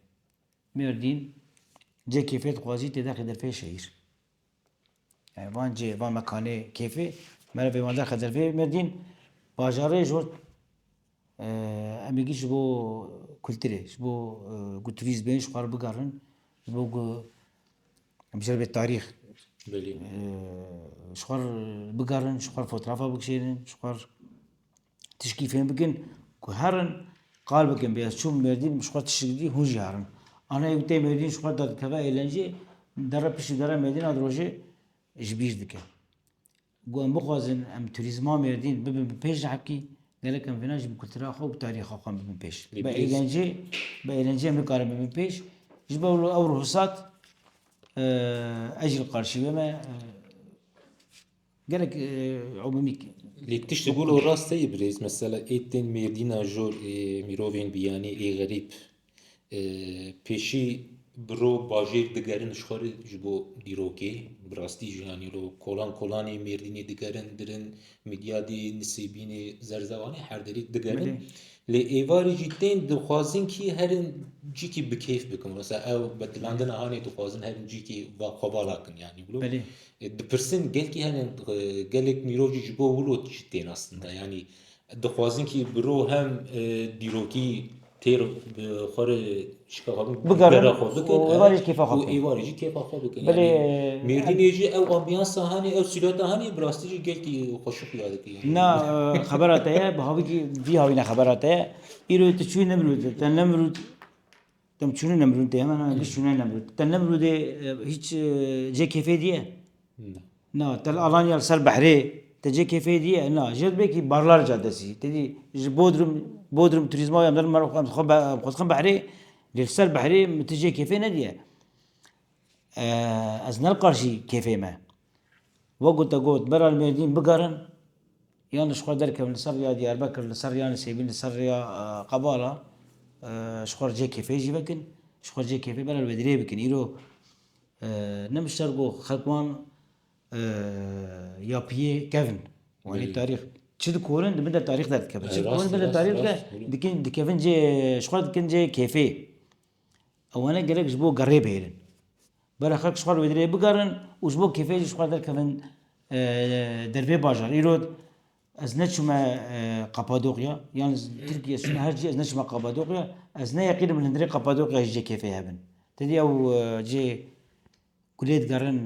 مردين جي كيفية تقوازي تداخل درفي شهير يعني وان مكاني كيفي مرة في وان داخل درفي مردين باجاري جورت أميجي جبو kültürü, bu kültürüz ben şu kadar bıgarın, bu mesela bir tarih, şu kadar bıgarın, şu kadar fotoğrafa bakışırın, şu kadar teşkifen bugün, kuharın kalbim beyaz çum merdin, şu kadar teşkili hujjarın. Ana evde merdin şu kadar da kava eğlence, dara pişi dara merdin adroje, jbir dike. Bu am bخوازن am turizma merdin, bibim peş hakki. لكن في ناس بكتير أخو بتاريخ أخوان من بيش بإيلانجي مكارم من بيش جبوا أو رخصات أجل قارشي وما قالك عمومي ليك تقولوا راس تيبرز مثلا ايتين ميردينا جور ميروفين بياني اي غريب پیشی برو باجیر دگرن شخوری جبو دیروکی براستی جهانی رو کلانی مردینی دگرن درن میدیادی نسیبینی زرزوانی هر دری دگرن لی ایواری جیتین دخوازن کی هرن جی کی بکیف بکن مثلا او بدلاندن آهانی دخوازن هرن جی کی واقعا کن yani بلو دپرسن گل کی هرن گلک میروجی جبو ولو جیتین aslında yani دخوازن کی برو هم دیروکی تیر خور شکافم بگرن و ایواریش کیف آخاب و ایواریجی کیف آخاب بکن یعنی میردینیجی او آمبیانس هانی او سیلات هانی براستیجی گل کی خوشو پیاده کی نه خبراته بهاوی کی وی هاوی نه خبراته ایرو تشوی نمرود تنمرود تم چونه نمرود ده من بیش چونه نمرود تنمرود hiç جه کیفی دیه نه تل آلانیا سر بحری تجه کیفی دیه نه جد بکی بارلار جادسی تدی بودرم توریزما یا مدرم مرو خم بحری للسر بحری متجه کیفی ندیه از نلقارشی کیفی ما وقت تقول برا المدينة بقرن يعني شخور درك من سريا ديار بكر لسريا نسيبين لسريا قبالة شخور جي كيفي يجي بكن شخور جي كيفي برا البدري بكن يرو نمشترقو خلقوان يابيه كيفن واني التاريخ شد كورن بدأ التاريخ ده كيفن شد كورن بدأ التاريخ ده دي كيفن جي شخور دكن جي كيفي او انا قالك جبو قريب هيرن برا خلق شخور بدري بقرن وجبو كيفي شخور در كيفن دربي باجر يرود از نچما قپادوقیا یعنی ترکیه سن هر جی از نچما قپادوقیا از نه یقین من هندری قپادوقیا جی کیفه هبن تدی او جی كلية قرن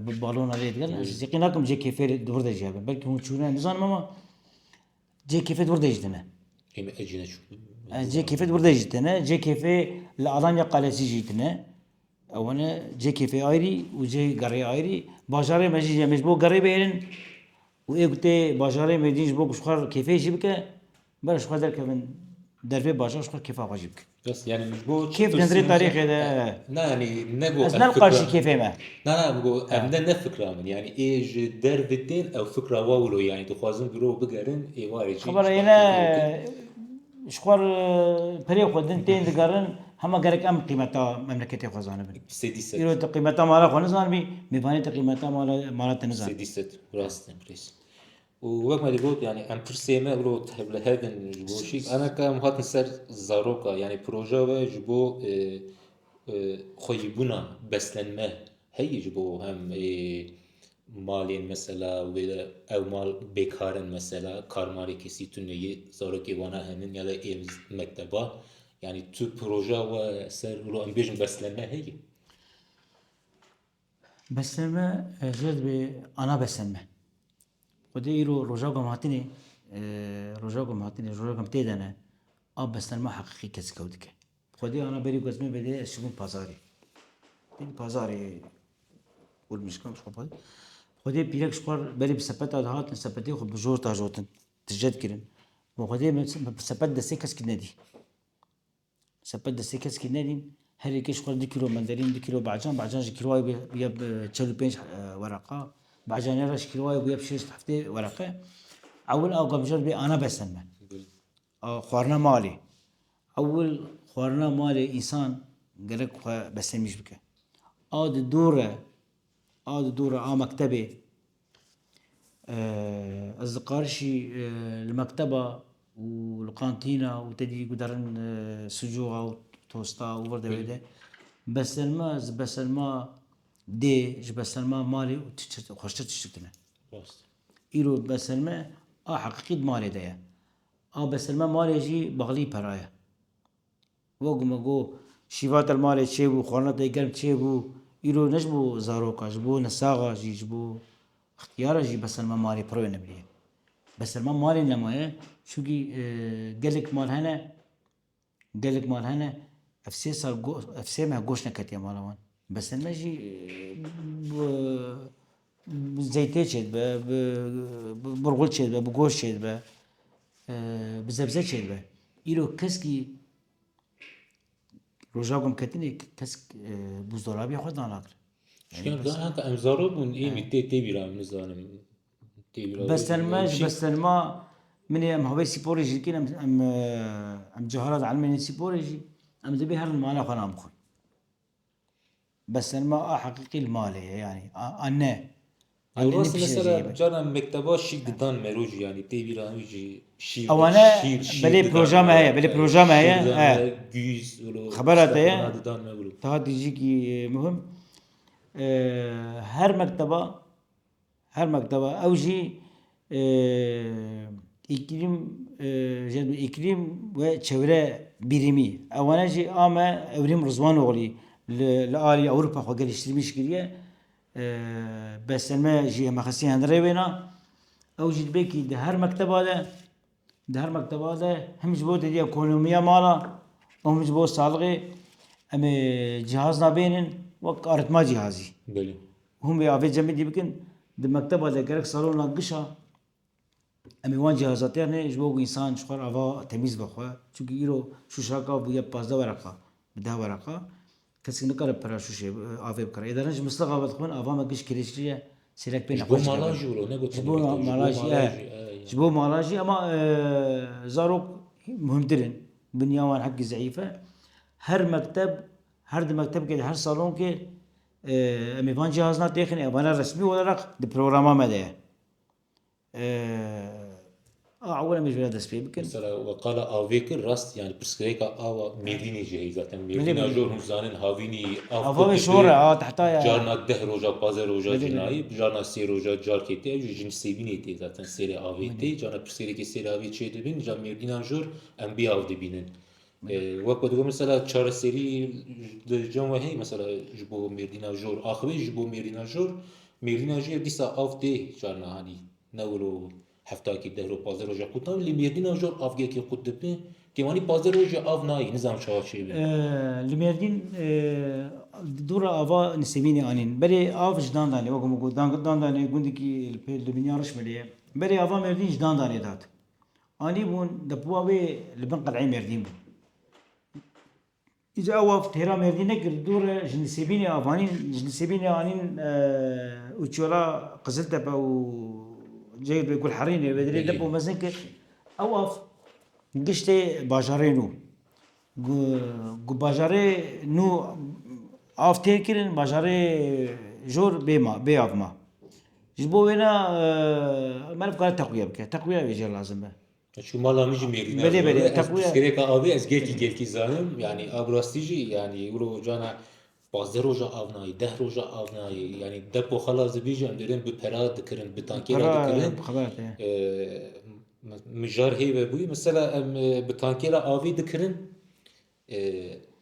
بالبالون عليه قرن يقين لكم جي كيفير دور ده جابن بلكي هم تشوفون نظام ماما جي كيفير دور ده جدنا Hem ecine şu. جي كيفير دور ده جدنا جي كيفير الألانيا قالسي جدنا أو أنا جي كيفير أيري وجي قري أيري باجاري ماجي مش بو قري بيرن وإيقتي باجاري مدينش بو كشخار كيفير جيبك برش خدر كمان درفي باجار شخار كيفا واجبك Bas yani bu كيف ندري تاريخ هذا ne yani ne bu أز نلقى كيفي ما ne bu emde ne fıkra mı yani dervetin ev fıkra vavlo yani duhazın biro bigerin evarici خبر هنا شخور بري خودن تين دقارن هما قالك أم قيمتها مملكتي خزانة بن sediset يرو قيمتها مالا خنزان بي ميفاني قيمتها مالا تنزان sediset rastın reis ووقت ما دقول يعني ام ترسيمه برو تهبل هذا جبو شيء انا كمهات نسر زاروكا يعني بروجا وجبو خيبونا beslenme هي جبو هم malin mesela ve ev mal bekarın mesela karmari kesi tünneyi zarok vana henin ya da ev mekteba yani tu proje ve ser ro ambijin beslenme hey beslenme جد بي أنا beslenme ودي يرو رجاكم هاتني رجاكم هاتني رجاكم تيدنا أب beslenme حقيقي كسكودك خدي أنا بري قسمي بدي أشوفون بازاري تين بازاري والمشكلة مش خبر خدي بيلك شقر بري بسبت هات نسبتي خب بجور تاجوتن تجد كرن وخدي بسبت دسيكس كندي سبت دسيكس كندي هل كيش خد 2 كيلو مندرين 2 كيلو بعجان كيلو بيب تشلو بينش ورقة بعجان يرش كيلو بيب شيش تحتي ورقة أول أو قبل بي أنا بسمع خوارنا مالي أول خوارنا مالي إنسان قالك بسميش بك عاد الدورة مكتبة أصدقائي المكتبة والقانتينة وتدي قدرن سجوها وتوستا وورده وده بس الما دي بس الما مالي وخشت تشتنا إيرو بس الما حقيقي مالي ده بس الما مالي جي بغلي برايا وقو شيفات المالي تشيبو خورنا تيقلب تشيبو إيرو نجبو زاروكا جبو نساغا جبو اختيارا جي بس الما مالي بروي نبريه بس الما مالي نمايه شو جي قالك مال هنا افسي ما قوش نكتيا مالوان بس الما جي بزيتي شد برغل شد بقوش شد بزبزة شد إيرو كسكي رجاكم كتني كسك بوزدرابي خود نالاكر شكل ده هناك امزارو بون ايه متى تبيرا من زانم بس الما من ام هوي سيبوريجي كين ام جهارات علمني سيبوريجي ام دبي هر المال خنا مخن بس الما حقيقي المال يعني انا الراس مثلا جانا مكتبا شيك ددان مروج يعني تبيرا ويجي شير او انا بلي بروجرام هي جيز خبرات هي ددان مغلو تهدي يجيكي مهم هر مكتبة أوجي إقليم جد إقليم وشورى بريمي أولا جي أما أوريم رزوان أغلي لآلي أوروبا خواجل يشتريش كريه بس ما جي مخسي هندريوينا أوجي بيكي ده هر مكتبة ده هم جبوا دي إقليمية مالا هم جبوا صالغي أم جهاز نابينن وقت أرتما جهازي بله هم بيعرفوا جميع دي بكن ده مكتبة ده كرك صالون ناقشة أمي وان جهازات يعني جبوا إنسان شخر أفا تميز بخوا شو كيلو شو شاكا بيا بازدا ورقة بده ورقة كسر نقرب برا شو شيء أفا بكرة إذا نج مستقى بدخون أفا ما قش كريشية سيرك بين جبوا مالاجي ولا نقول جبوا مالاجي أما زاروك مهم درن بنيوان حق زعيفة هر مكتب كده هر صالون كده أمي فان جهازنا تخني أبانا رسمي ولا رق دي برنامج ما ده أولا مش بلا دست بيمكن مثلا وقال آویکر راست yani پرسکریکا آوا میدینی جهی zaten بله میدینا بله جور هنزانن هاوینی آف أفا کد شورة به تحتها يا جارنا ده روجا پازه روجا بله بله جنایی جارنا سی روجا جار کتی جو جن سیبینی تی zaten seri بله آویتی جارنا پرسکریکی seri آوی چه دبین جا میدینا جور ام بی آو دبینن بله وقت دیگه مثلا چهار سری جان و هی مثلا جبو میدینا جور آخری جبو میدینا جور دیسا آف دی جارنا هانی نورو هفته کی ده رو پازه روزا کوتاه ولی میدینا جور آفگی کی خود دپی که مانی پازه روزا آف نایی نظام شاید چی بی الميردين دورة أفا نسبيني أنين بري أف جدان داني وقوم قد دان داني قندي كي الدنيا رش مليه بري أفا ميردين جدان داني دات أني بون دبوا بي لبن قلعي ميردين بون إذا أوف تهرا ميردين نكر دورة جنسبيني أفانين جنسبيني أنين وتشولا قزلت با و جيد بيقول حريني بدري بلی دبوا مزنك أوف قشتي باجارينو گو باجاره نو آفتیر کرن باجاره جور بیما بی آفما جبو وینا مرف کار تقویه بکه تقویه بیجر لازم به چون مالا میجی میدینا بله جور بله از تقویه پسکره آبی از گلکی زانم yani abrastiji yani euro jana pazde roja avnayı, deh roja avnayı yani depo xalaz dibijem derim bi pera dikirin, bi tankera برا dikirin خبرت مجار هیوه بوی مثلا ام bi tankera avî dikirin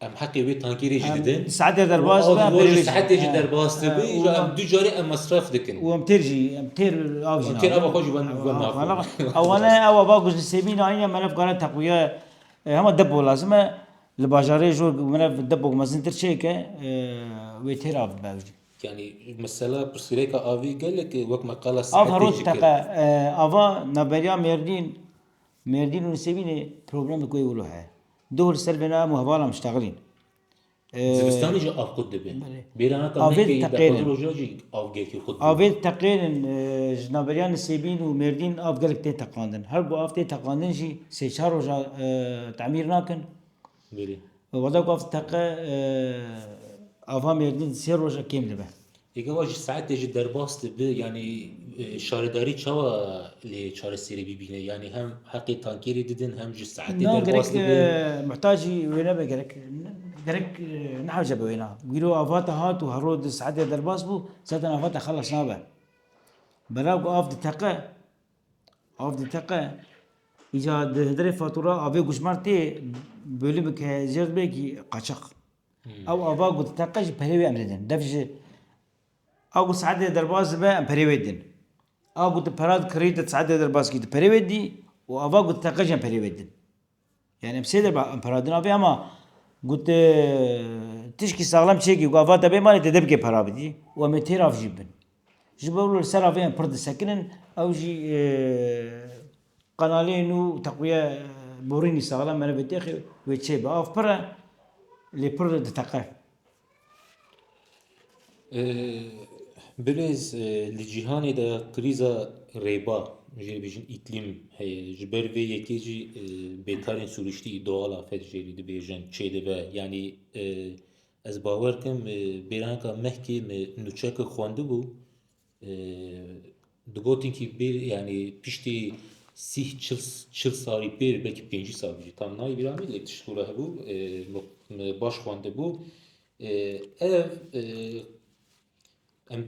em heqê wê tankêrê jî didin ساعات û درباز av بقى ji بريوجي saetê jî derbas dibî و ji em du carê em mesref dikin وامترجي امتر اوجي em têr ava نابن xwe ji wen naxwin اولا او باقوز نسيبين انا ملف قال تقويه هم دبو لازمه الباجاري جو ملف دبو مزن ترشيكه ويتير اف باوجي yani mesela pirsgirêka avî gelek wek me qala اف saetê هروت jî kir تقى افا نبريا ميردين ميردين ونسيبين بروجرام كوي ولو هي دول سلفنا مهبالا مشتغلين zivistanê jî av xwe dibin bêrana ka افيد mehkê تقينا depozî roja jî avgekî xwe dibin افيد تقينا جنابريان نسيبين وميردين اف قالك تي تقاندن هل بو اف تي تقاندن جي سي شهر وجا تعمير ناكن Belê وذاك اف تقى افا ميردين سير وجا كيم دبه Êgeva ji saetê jî derbas dibe yani şaredarî çawa lê çareserî bibîne yani hem heqê tankêrê didin hem ji saetê نا derbas قالك dibin محتاجي وينا قالك قالك نحوجه بوينا قيلو افاتا هات وهرود سعادة درباس بو زاد افاتا خلص نابه بلاو اف تقى اف تقى اجا هدري فاتوره افي قشمرتي bölümü kezir belki kaçak. Av ava gut takaj periwe emredin. Devji av gut saade derbaz be periwedin. Av gut parad kredi saade derbaz ki periwedi و ava gut takaj periwedin. Yani emsede ba paradın abi ama gut tişki sağlam çeki ava tabe mali tedeb ke para bidi و meter av jibin. Jibawlu ser avyan pırdı sakinin avji kanalinu takviye بوريني ساغلا من بديخي ويتشيب اف برا لي بر دتقه Bilêz li cîhanê de krîza rêba jê bêjin îklim heye ji ber vê yekê jî bêkarên sûriştî doğal afet jê dibêjin çê dibe yanî ez bawer kim bêranka mehkê me nûçeka xwendibû digotin ki bê yanî piştî sih çil salî pêr belkî pêncî sal jî tam nayê bîramî lê tiştûra hebû baş xwendibû ev em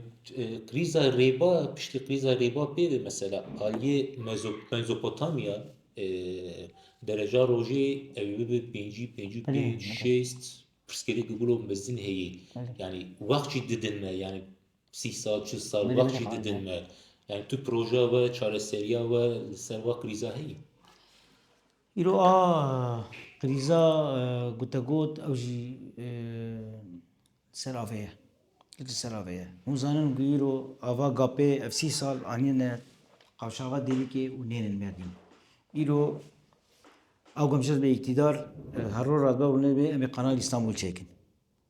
krîza rêba piştî krîza rêba pêve mesela aliyê Mezopotamya dereca rojê ev bibe pêncî pênc şêst pirsgirêk bûro mezin heye yani wext jî didin me yani 30 sal 40 sal wext jî didin me yani tu proje ve çareseriya ve li ser ve krîza heye يرو قريزا قوتاغوت او جي سرافيه قلت سرافيه مو زانن غيرو افا غابي اف سي سال انين قوشاغا ديليكي ونين المردين يرو او قمشت باقتدار هرور رادبا ونبي ام قناه اسطنبول çekin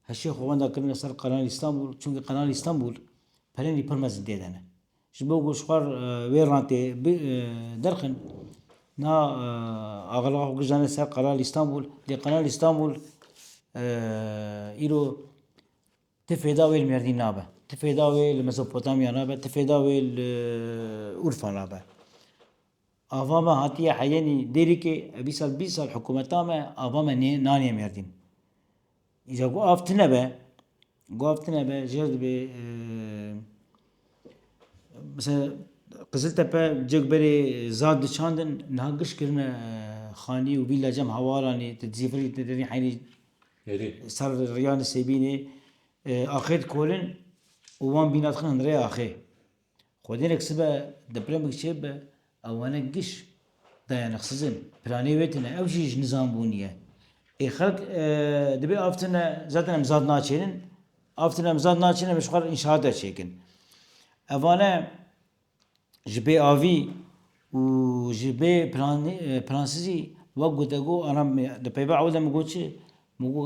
هالشيء خواندا كرنا سر قناه اسطنبول çünkü قناه اسطنبول پرني پرمز ديدنه جبو گوشخار ويرانتي درخن نا أغلق جزانة سر قناة إسطنبول لقناة إسطنبول إيرو تفيداوي المردين نابه تفيداوي المسوبوتاميا نابه تفيداوي الأورفا نابه آوام هاتیه حیانی دیری که 20 سال حکومت ما آوام نانی مردین. إذا قافتنا به جد به مثلا قزلت به جگ بری زاد چاندن نهاجش كرنا خاني وبيلا جم حوالاني تتزيفري تدري حيني Neri? صار ريان السيبيني آخر كولن وان بينات خن ري آخر خودينك سبا دبلومك شيب أو أنا جش ده نخصزن بلاني ويتنا أو شيء نظام بونية خلق دبي آفتنا زادنا مزاد ناچينن آفتنا مزاد ناچينن مشغل إنشاءات شيكن أفانا جبي آوي و جبي برانسيزي وقت أقول أنا دبي بعوض مقول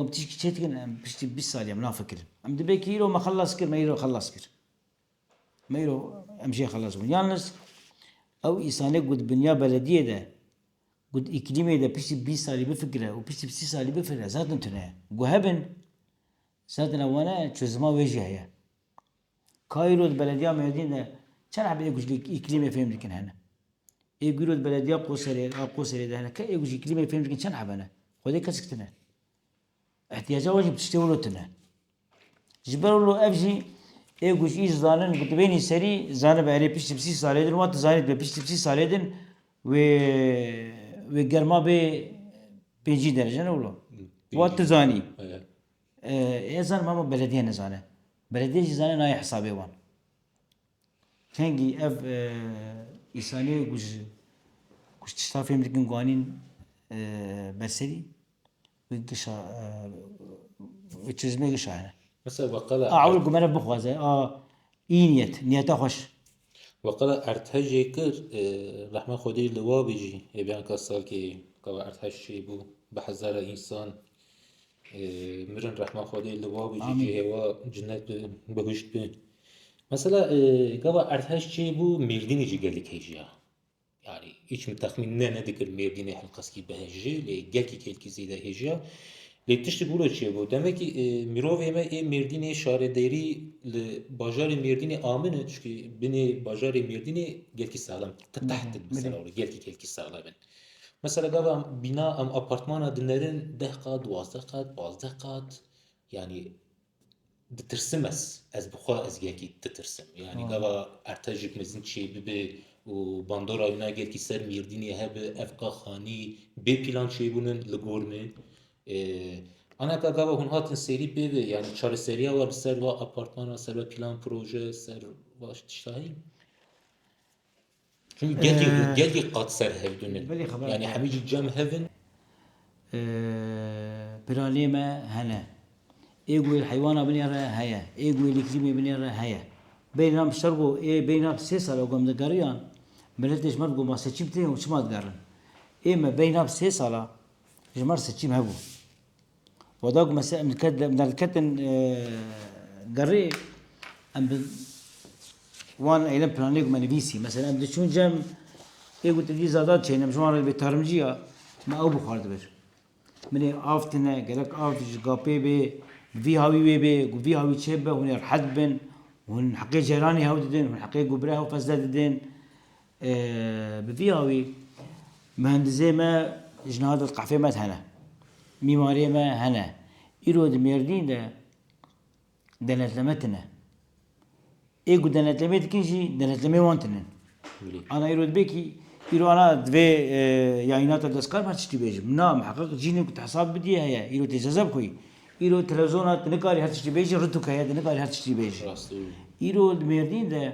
أم تيجي تشتكن بشتي 20 سال أنا فكر أم دبي كيلو ما خلص كر ما يلو خلص كر ما يلو أمشي خلص يالنس أو إنسانك قد بنيا بلدية ده قد إقليمي ده بيشتي 20 سال بفكره وبيشتي 20 سال بفكره زادن تنها جوهبن زادنا وانا تشزما وجه هي كايرو البلدية مدينة كان عم يقول لك إقليمي فهم لكن هنا يقولوا البلدية قوسري ده هنا كي يقول إقليمي فهم لكن كان عبنا خذي كسكتنا احتياجه واجب تشتغلوا تنا جبروا له أفجي يقول إيش زانن قلت بيني سري زانب عليه بيشتي 20 سال يدن وات زانت بيشتي 20 سال يدن وقرما بيجي درجة نقوله وات زاني يزن ماما بلدية نزانه بلدية جزانه ناي حسابي وان كانجي اف إنساني كوش تشتافي مدكن قوانين برسلي ويقشا ويتشزمي قشا هنا Mesela vakala أعول قمنا بخوازة نيتا خوش وقال ارتهج كر رحمة خدي لوابجي يبيان كسال كي قال ارتهج شيء بو بحزار إنسان مرن رحمة خدي لوابجي جه هوا جنة بهشت بين مثلا قال ارتهج شيء بو مردين يجي قال لك هيجيا يعني hiç متخمن ne dikir merdine halkası behece le gelki kelki zide heja le tişti bulu çiye bu demek ki mirove me merdine şarederi le bajari merdine amene çünkü beni bajari merdine gelki sağlam taht mesela öyle gelki kelki sağlam ben mesela gava bina am apartmana dinlerin 10 kat 12 kat 15 kat yani تترسمس از بخوا از یکی تترسم یعنی گاوا ارتجک مزین چی ببه و باندورا اینا گل کی سر میردینی هب افقا خانی به پلان چی بونن لگورمه انا کا گاوا هون هاتن سری به yani çare seriya var ser va apartmana ser va plan proje ser va tiştahi çünkü gel kat ser hevdünün yani hamici cem hevin براليما هنا يقول الحيوانات بنيرة هيا يقول الكلمة بنيرة هيا بينهم شربوا بينهم سيسا لو قام دقاريان بلدش مرقوا ما سجيبتين وش ما تقارن ما بينهم سيسا لا جمار سجيب هبو وداق مساء من الكتن قري أم وان أيضا بلانيك من بيسي مثلا أم شون جم يقول تجي زادات شيء نمشون على بترمجيا ما أو بخارد بير من آفتنا قالك آفتش قابي بي في هاوي بي وفي هاوي تشبه هون الحد بن هون حقيقة جيراني هاو دين هون حقيقة قبراه وفزداد دين بفي هاوي مهندزي ما جناد القحفة ما هنا ميماري ما هنا إيرود ميردين ده دنت لمتنا إيجو دنت لمت كيجي دنت لمي وانتنن أنا إيرود بيكي إيرو أنا دوي يعينات الدسكار ما تشتي بيجي نعم حقيقة جيني كنت حساب بدي هيا إيرو تجذب كوي إيرو تلفزيونات نقاري هاتشتي بيجي ردو كهيا نقاري هاتشتي بيجي إيرو الميردين ده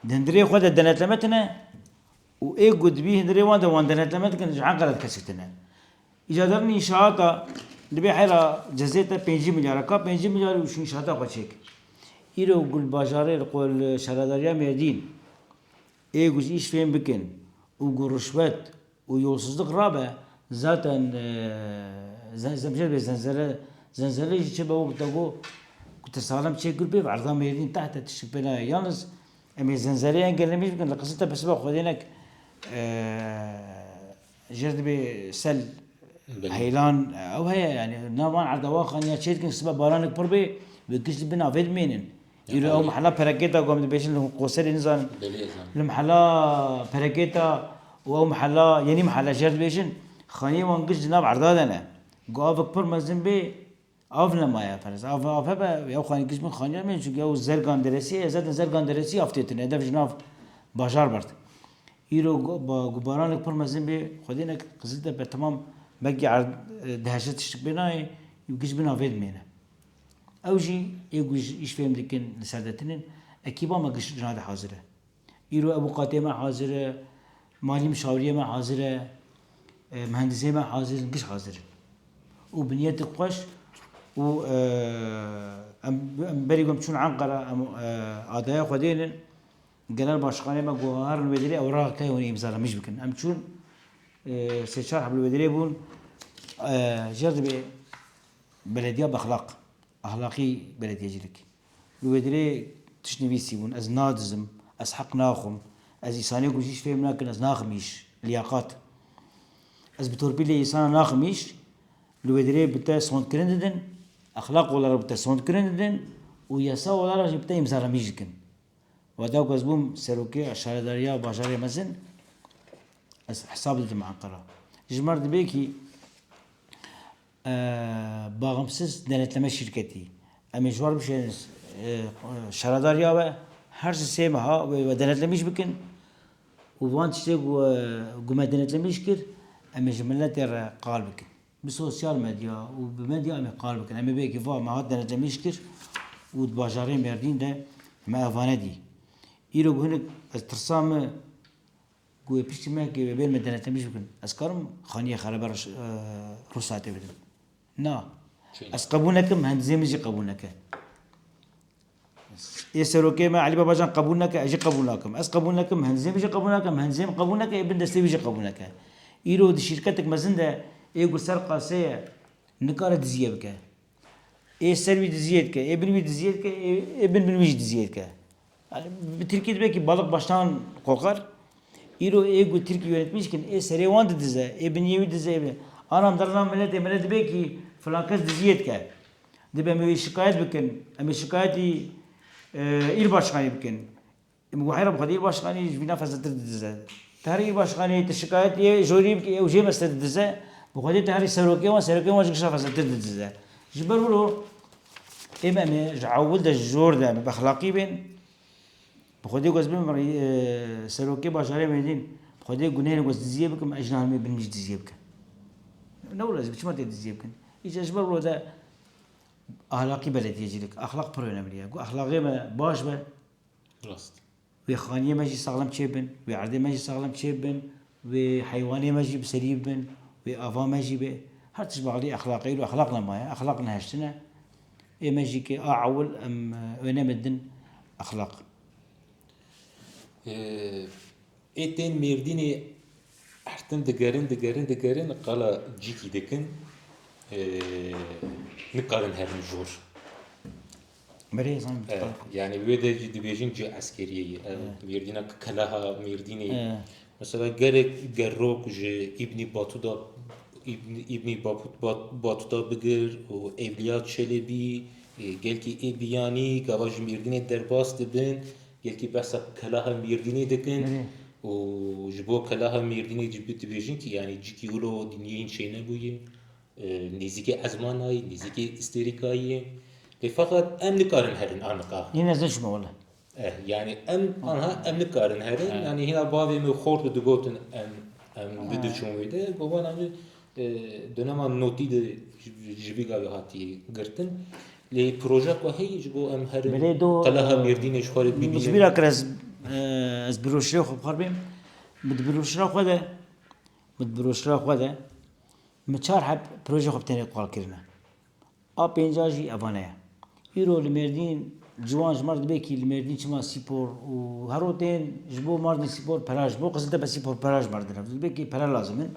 دندري خود دنت لمتنا وإيجو دبي هندري وان دنت لمتنا جعان قرد كسكتنا إذا درني إنشاءاتا دبي حيلا جزيتا 5 مليار كا 5 مليار وش إنشاءاتا قشيك إيرو قول باجاري قول شهرداريا ميردين إيجوز إيش فين بكن وقول رشوات ويوصدق رابع ذاتا زمجر زنزلة يجيبه وقتاقو كنت سالم شيء قول بيه عرضا ميردين تحت تشبنا يالنس أمي زنزلة ينقل لميش بكن لقصتها بس بقى خذينك جرد بي سل هيلان أو هي يعني نامان عرضا واخا يا شيء كن سبب بارانك بربي بكش بنا فيد مينن يلو محلا بركيتا قام بيشن قوسري نزان المحلا بركيتا و محلا يعني محلا جرد بيجن خانية وانقش جناب عردادنا قافك بر مزن بي آفنا مايا فرز آف هبا يا خاني قش من خانية من شو يا زرقان درسي زاد زرقان درسي أفتيتن هدف جناب باشار برد يرو بارانك بر مزن بي خدينك قزلت بتمام بقي عرض دهشت بناي يقش بنا فيد مينا اوجي يقوش ايش فهم لكن لسادتنين اكيبا ما قش جناد حاضره يرو ابو قاتمه حاضره مالي مشاوريه ما حاضره مهندسيه ما حاضر قش حاضر وبنيت قش و ام بريقم شون عنقره ادايا خدين قال باشخانه ما جوهر الودري اوراق كاي وني امزال مش بكن ام شون سيشار حبل الودري بون جرد بلديه باخلاق أخلاقي بلدية جلك الودري تشنويسي بون از نادزم از حق ناخم از إنساني قوشيش فهم لكن از ناخميش لياقات از بتوربي لي إنسان ناخميش الودري بتا سوند كرندن أخلاق ولا بتا سوند كرندن ويسا ولا بتا يمزار ميجكن وداو قزبوم سروكي عشارة داريا باشارة مزن از حساب دي معقرة جمرد بيكي باغمسız denetleme şirketi. Emeşvar bir şey şaradar ya ve her şey ha ve denetlemiş bikin. Uvan işte güme denetlemiş kir. Emeşmeler der qal bikin. Bir sosyal medya ve bir medya eme qal bikin. Eme belki va ma denetlemiş kir. U bajarı merdin de ma avanedi. İro güne tırsam قوي بيشتي ما كي بين ما دنتمش بكن اسكرم خانيه خرابه رصاتي بدن نا اسقبونكم هنزمجي قبونك يسروكي ما علي بابا جان قبولنك اجي قبولناكم اسقبونكم هنزمجي قبولناكم هنزم قبولنك ابن دستيجي قبولنك يرو دي شركتك مزنده يقول سرقاسيه نكار دزيبك اي سيرفي دزيتك ابن بي دزيتك ابن بنمج دزيتك بتركيز بك balık baştan kokar İro ego Türkiye yönetmişken serevan dize, ebniyevi dize, anam darlan millet belki falan kez diziyet ke. Dibe mi şikayet bikin, ama şikayeti il başkanı bikin. Muhayra bu kadar il başkanı bir nefes dize. Tarih il başkanı şikayet ye jori ki uje mesele dize. Bu kadar tarih seroke ve çıkışa fazla dize. Jiber bulu emame jawul da jorda bakhlaqi ben بخودی گوز بیم برای سروکی باشاره میدین بخودی گناه گوز دیزیه بکم اجنال می بنیش دیزیه بکن نه ولازم چه ماده دیزیه بکن ایش اجبار رو ده اخلاقی بلدیه جیلک اخلاق پر önemli گو اخلاقی ما باش به راست و خانیه ماجی سالم چه بن و عرضه ماجی سالم چه بن و حیوانی ماجی بسریب بن و آوا ماجی به هر چیز باقی اخلاقی و اخلاقنا ما اخلاقنا هشتنا ای ماجی که اول ام önemedin اخلاق ایتن مردینی ارتن دگرن قالا جیکی دکن نکارن هرم جور برای زن yani böyle dibêjin cî askeriyê merdîna kelaha merdînê mesela gerek gerrok ji İbni Batuta bigir û Evliya Çelebi gelkî êbiyanî gava ji merdînê derbas dibin gelkî behsa kelaha merdînê dikin û ji bo kelaha merdînê cî dibêjin ki yani cikî wilo dinyeyên şey nebûye nêzîkî ezmanayê nêzîkî îsterîkayê fakat em nikarin herin anıqa. Yine zıçma valla. Yani em nikarin herin yani hina bavê me xort digotin em bidiçûn wê de govan em dönema notî de ji vî gavê hatiye girtin lê projek ve heye ji bo em herin qeleha Mêrdînê ji xwe re bibînin. Mecbîra kir ez bi roşrê xwe bixwar bêm bi roşra xwe de min çar heb proje xwe bi tenê qal kirine. A pênca jî evane ye. İro li Mêrdîn ciwan ji mar dibe ki li Mêrdîn çima spor û herotên ji bo mardin spor pera ji bo qizil te spor pera ji mar dine. Dibe ki pera lazim in.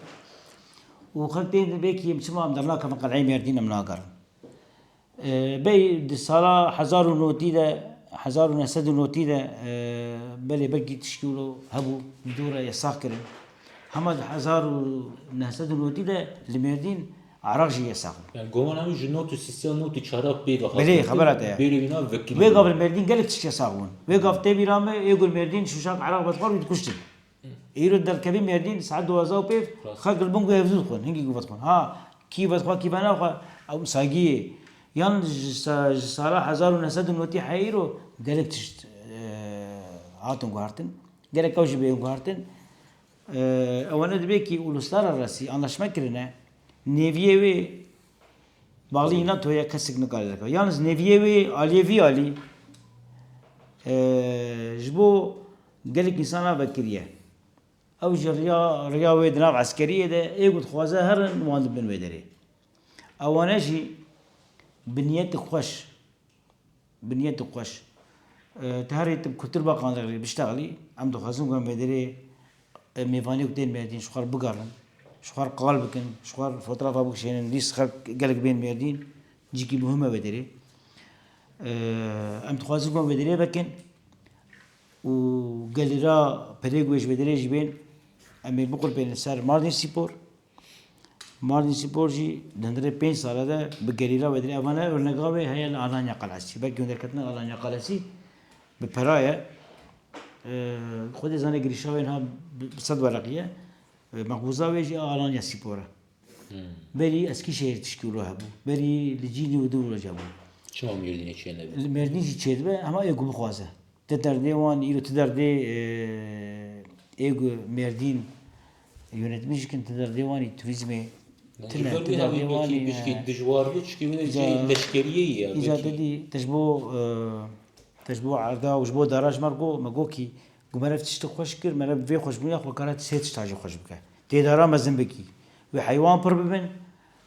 û xelk tên dibe ki em çima em dernakevin qeleyê Mêrdîn em nagarin. Bey di sala 1900 de 1900 de belê belkî tişkîlo hebû dûra yasak kirin. Hema di 1900 de li Mêrdîn عراق جي يساق. يعني قومان هم جنوت السيستم نوت شراب بيد وخلاص. بلي خبرات يا. بيري بينا وكيل. ويقف المردين قالك تشكي يساقون. ويقف تبي رامي يقول المردين شو شاك عراق بتقول ويتكشتن. إيرو در كبير ميردين ساعات دوازاو بيف خلق البنكو يفزوز خون هنجي قوة خون ها كيف أتخوا كيف أنا أخوا أو مساقية يان صلاح هزار ونسد ونوتي حيرو قالك تشت هاتون قارتن قالك كوش بيهم قارتن أولا دبيكي uluslar arası anlaşma kirine Neviyevi bağlı NATO'ya kesik nıkalır. Yalnız Neviyevi Alevi Ali جبو قالك إنسانا بكرية أو ريا ويدنا عسكرية ده يقول خوازا هرن مواندب بن ويدري أو نجي بنية خوش بنية خوش تهري كتر باقان رغلي بشتغلي عم دخازون قام ويدري ميفاني وكتين ميردين شخار بقارن شخار قالبكن شخار فترة فابوكشين ليس خلق قالك بين ميردين جيكي مهمة ويدري ام تخوازم قام بدري بكن وقالرا بريغويش بدري جبين امي بقول بين السار ماردين سيبور جي دندري 5 ساله ده بقالرا بدري انا ورنقاوي هي الانانيا قلاسي بكي ندركتنا الانانيا قلاسي ببرايا خود زانه گريشاوين ها بصد ورقيه مقبوزه ويجي الانانيا سيبورا بري اسكي شهر تشكيلوها بو بري لجيني ودور جابو شما مردینی چه نبود؟ مردنی چیه به اما ایگو بخوازه تدرده وان ایرو تدرده ایگو مردین یونتمیش کن تدرده وانی توریزمی تنه تدرده وانی بشکی دجوار بود چکی من جای لشکریه یا ایجاده دی تجبو عرضه و جبو دراج مرگو مگو کی گمرف تشت خوش کر مرا وی خوش بیا خو کارت سه تشتاج خوش بکه تی دارا مزن بکی و حیوان پر ببین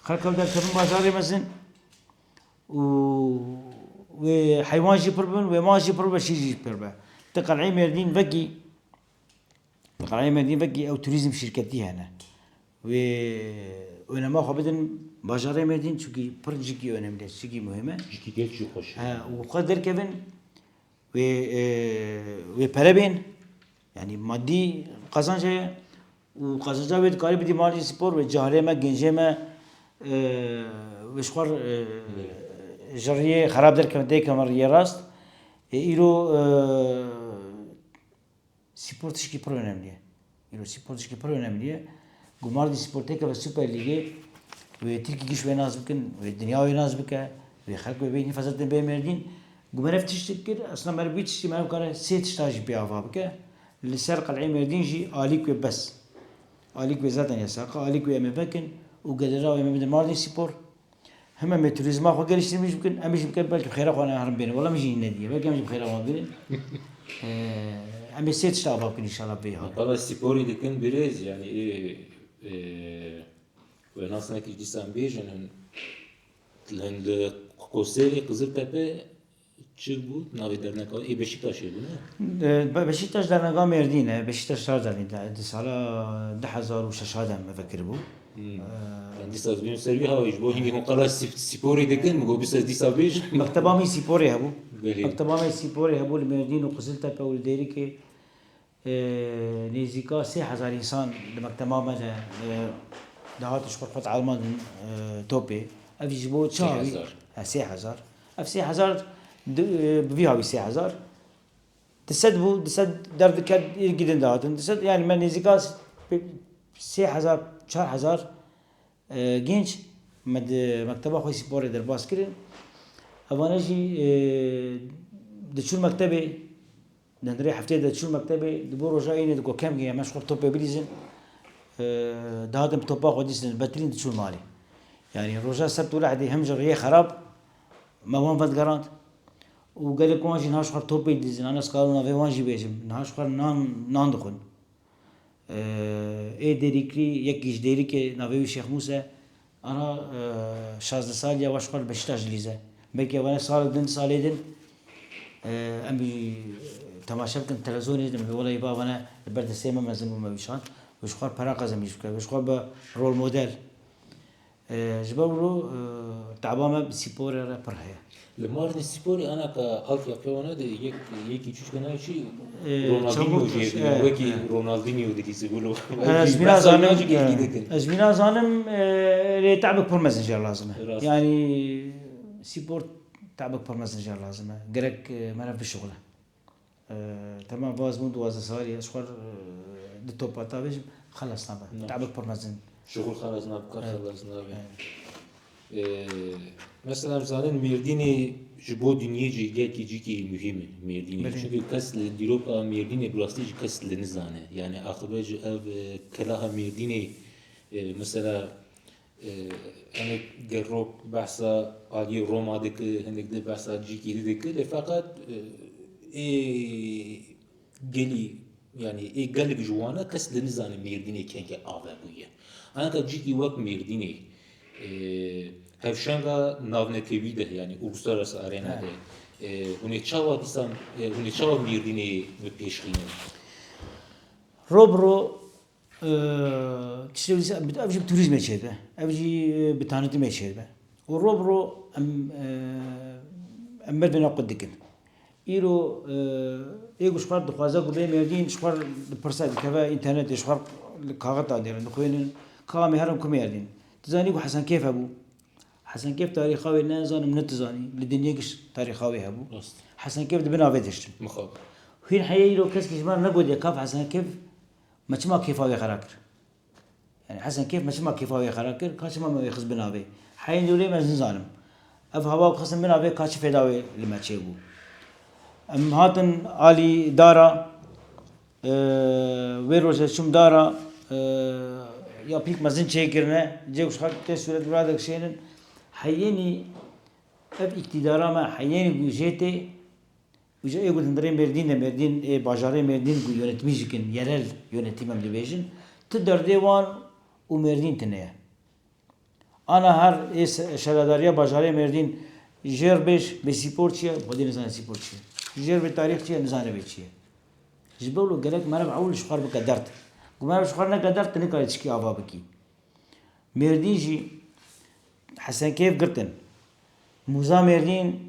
خلق در کردن بازاری مزن وحيوان جي بربن وماشي بربا شي جي بربا تقلعي مردين فقي او توريزم شركتي هنا وانا ما خو بدن باجاري مردين چونكي برجيكي önemli شيء مهمه جيكي گل چی خوش وقدر كبن و بربين يعني مادي قزانجه وقزانجه بيت قالب دي مالي سبور وجهره ما گنجه ما وشخور جريه خراب در كم ديك مريه راست إيرو سيبورتش كي برو önemli إيرو سيبورتش كي برو önemli قمار دي سيبورتك بس سوبر ليجي وتركي جيش ويناز بكن والدنيا ويناز بك وخلق بيني فزت بين مردين قمار فتشتكر أصلا مربيتش ما كان سيت شتاج بيعفا بك اللي سرق العين مردين جي آليك بس آليك زاتن يساق آليك أم بكن وقدروا أم بدن ماردين سيبور هم متوريزم أخو قالش مش بكن أمش بكن بالك بخير أخونا هرم بينه والله مش النادي بالك أمش بخير أخونا بينه أمي سيت شتابه بكن إن شاء الله بيها والله سيبوري دكن بريز يعني وناسنا كي جسم بيجن هن قوسيري قزر تبه چه بود ناوی در نکار ای بشیکتاشه بود نه بشیکتاش در نگاه مردینه بشیکتاش شهر دارید سالا 10,006 آدم مفکر بود دیساز بیم سری هایش بود هنگی مقاله سیپوری دکن مگو بیساز دیسا بیش مکتبامی سیپوری هبو مکتبامی سیپوری هبو المردین و قزل تبه و دیری که نزدیکا 3,000 انسان لمکتباما دهاتش خود علمان توپی افیش بود چاوی 3,000 اف 3,000 بفيها ب 6,000 تسد درد كد جدا دهاتن تسد يعني من نزيكاس 6,000 4,000 جنش مد مكتبه خوي سبوري در باس كرين اوانجي دشول مكتبه ندري حفتي دشول مكتبه دبورو جايين دكو كام جي مشغول توبي بليزن دهاتن توبا خديسن باترين دشول مالي يعني روجا سبت ولا حد همجر هي خراب ما وان فد جرانت وقال لك واجي نهاش خر توبي ديزن انا سكالنا في واجي بيجم نهاش خر نان دخن اي ديريكري يكيش ديريكي نافي الشيخ موسى انا 16 سال يا واش خر بشتاج ليزا بكي وانا صار دن صالدن امي تماشا كنت تلفزيون يدم والله يبا انا برد السيما مازال ما بيشان وش خر براقه زميش وش خر رول موديل جبرو تعبانه بسيبور برهيا لمارن سيبوري أنا كألف يقيونا ده يك يشوش كنا شيء رونالدينيو جيد وكي رونالدينيو ده يسيقولوا أزمينا زانم لتعبك برمزنجر لازمه يعني سيبور تعبك برمزنجر لازمه قرك ما في الشغله تمام باز مود واز صاري أشخر للتوباتا بيجم خلصنا بقى تعبك برمزن شغل خلاص نابكار خلاص نابه مثلا زانن مردینی جبو دنیای جیگه کی مهمه مردینی çünkü کس دیروب مردینی براستی کس لنزانه yani akıbı ev kelaha merdini mesela hani gerok bahsa Ali Roma'daki hani de bahsa cikideki fakat geli yani galig juana kes lenzane merdini kenke ave buye anka ciki vak merdini hevşanga navnetevi de yani uluslararası arenada hune çava disam hune çava merdini ve peşkine روبرو تشتري أبجي بتوريزم يشيبه أبجي بتانتي يشيبه والروبرو أم بدنا قدكن إيرو إيجو شقار دخوازا قبل ميردين شقار برسال كذا إنترنت شقار كاغط عندنا نخوين كامي هرم كم يردين تزاني حسن كيف أبو حسن كيف تاريخاوي نازان من التزاني للدنيا كش تاريخاوي أبو حسن كيف دبنا فيدش مخاب حين حييرو كسكش ما نقول يا كاف حسن كيف ما كيفاوي خراكر يعني حسن كيف ما كيفاوي خراكر كاش ما يخز بنابي حين دولي ما زنزانم اف هوا خصم بنابي كاش فداوي لما تشيبو ام هاتن علي دارا ويروز شم دارا يا بيك مازن شيكرنا جيوش خاك تسولت برادك شينن حييني اب اقتدارا ما حييني بوجيتي وجا يقول هندرين مردين باجاري مردين قو يونتميجكن يرل يونتيمم ديفيجن تقدر ديوان ومردين تنيا انا هر شلاداريا باجاري مردين جير بيش بسيبورتشيا بدي نزان سيبورتشيا جير بتاريخشيا نزان بيتشيا جبولو قالك ما انا اول شخار بقدرت قمنا شخارنا قدرت نكاي تشكي افا بكي مردين جي حسن كيف قرتن موزا مردين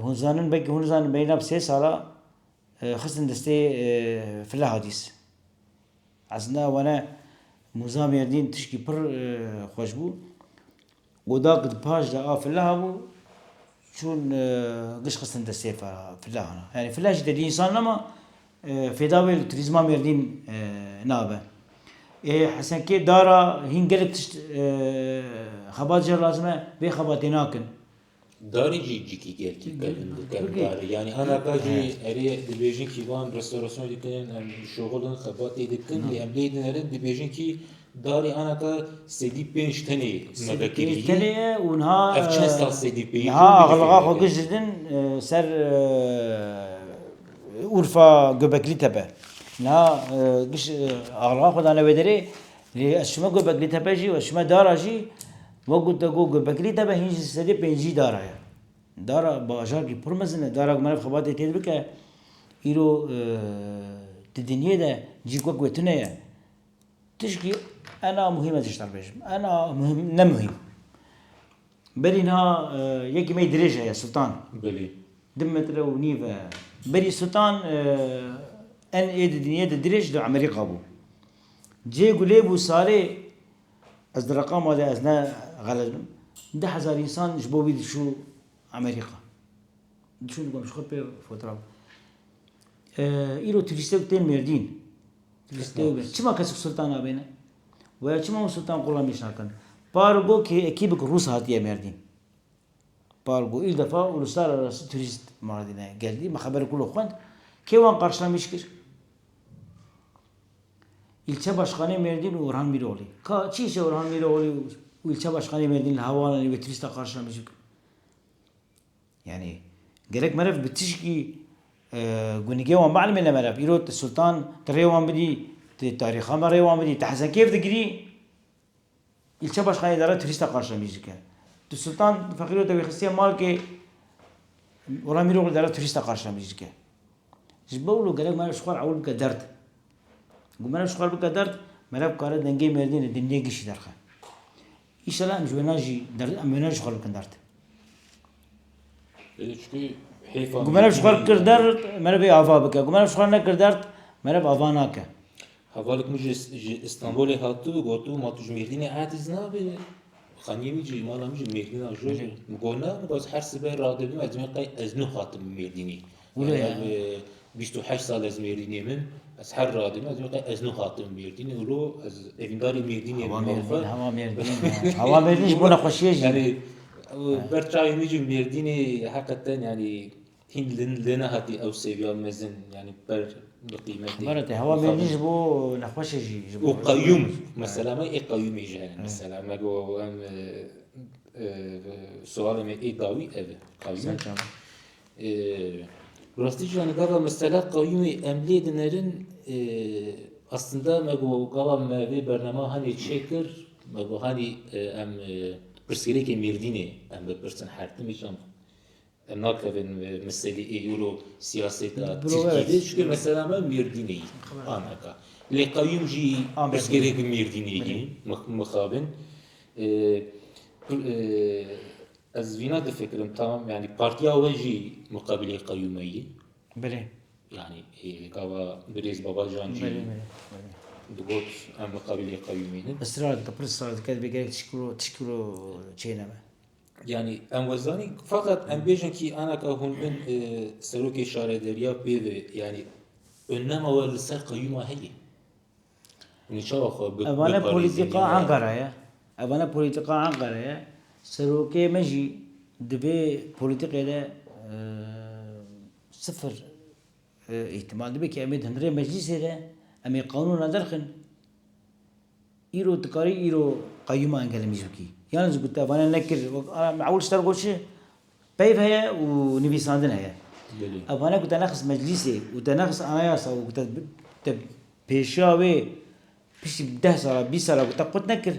هنزانن بك هنزان بينا بسي سالا خصن دستي في الحديث عزنا وانا موزام يردين تشكي بر خوشبو ودا قد باج دا في اللهبو شون قش خصن دستي في اللهنا يعني في اللهج دي انسان لما في داوي التريزما مردين نابه حسن كي دارا هين قلت خبات جر لازمه بي خباتيناكن داری جی گل کی داری yani ana kaji eriye dibejin ki van restorasyon dikenen hem şoğulun xabat edikten hem leydinlerin dibejin ki داری ana ka sedip ben tane مذكري تاني ونها افچن سال sedip ben ها اغلقا خو جدن سر اورفا göbekli tepe نها قش اغلقا خو دانا بدري اشما göbekli tepe جي واشما دارا جي وقلت تقول göbekli tepe هنج sedip benji دارا دارا باجار کی پرمزنه دارا مرف خبات تدبك يرو الدنيا ده جيكو قوتنا تشكي انا مهمه تشتغل بيجم انا مهم نمهم برينا يجي ما يدريش يا سلطان بلي دمتر ونيفا بري سلطان ان ايد الدنيا تدريش دو امريكا ابو جي قليبو صاري از الرقم هذا ازنا غلط ده 1000 انسان جبوا بيد شو امريكا شو نقول مش خبر فتره ايرو تريستين مردين تريستين كما كسب سلطان ابينا ويا كما سلطان قولا مش نكن بارغو كي اكيبك روس هاتيه مردين بارغو il defa uluslararası turist Mardin'e geldi. Ma haberi kulu khand. Kevan karşılamıştır. İlçe başkanı Merdin Orhan Miroğlu. Çiğse Orhan Miroğlu ilçe başkanı Merdin havalanı ve turiste karşılamıştır. يعني gerek مرف بتشكي قنيجيوان معلم ولا مرف يروت السلطان تريوان بدي تاريخ ما ريوان بدي تحسن كيف تقري ilçe başkanı idare turiste karşılamıştır. السلطان فقيرو تبي خصية مال كي ورا ميرو دارت turiste karşılamıştır. جبولو قالك ما شخار عول بقدرت قمنا شخار بقدرت مرف قال دنجي مردين الدنيا قش درخه إيش لا مش بناجي در أميناج شخار بقدرت çünkü heyfa قمنا شخار كردرت مرف أفا بك قمنا شخار نكردرت مرف أفاناك havalık mı İstanbul'e hattı gotu matuj Merdin'e hatiz ne abi خانيمي جي مالا مجي مردين جوج مقولنا بس حرس بين رادبي ما جمع قاي ازنو خاتم مرديني 28 سال از میردینی من از هر رادم از نو هاتم میردینی ولو از evindari میردینی هوا مردین هوا مردینش بو نخوشیه جی yani برچای میجی میردینی حقیقتا yani هین لنا هاتی او سویا مزن yani بر قیمتی برات هوا مردینش بو نخوشه جی وقيوم مثلا ما ايه قيوم يعني مثلا ما جو ام سؤال ما ايه داوي اه قيوم Rastî yani gava mesela kayyum emlî dinerin aslında mego gava mevê bername hani çêkir mego hani em pirsgirêkê mêrdînê em bipirsin her tim îşan em nakevin meselê euro siyaseta Tirkiyeyê çünkü mesela me mêrdîneyî anaka lê kayyum jî pirsgirêk mêrdîneyî mixabin ez vîna difikirim tamam yani partiya we jî muqabilê qayyûmeyî بله yani gava Birêz Babacan jî digot em muqabilê qayyûmînin ısrar da pır ısrar da kez begerek tişkuro çeyneme yani em wezanî fakat em bêjin ki anaka hûn bin serokê şarederiya pêve yani önlema we li ser qayyûma heye hûn çawa xwe evana politika Ankara'ya evana politika Ankara'ya seroke meji dibe politikayla sıfır ihtimal dibe ki emed hindire meclise de emi kanuna derkin İro tıkari İro kayyuma engellemiş ki. Yalnız bu bana nekir معول اشتر قوشي بيف هي ونبيساندن هي. أبانا كنت ناقص مجلسي وتناقص أناياسا وكنت بيشاوي بيش 10 سنة 20 سنة كنت قلت نكر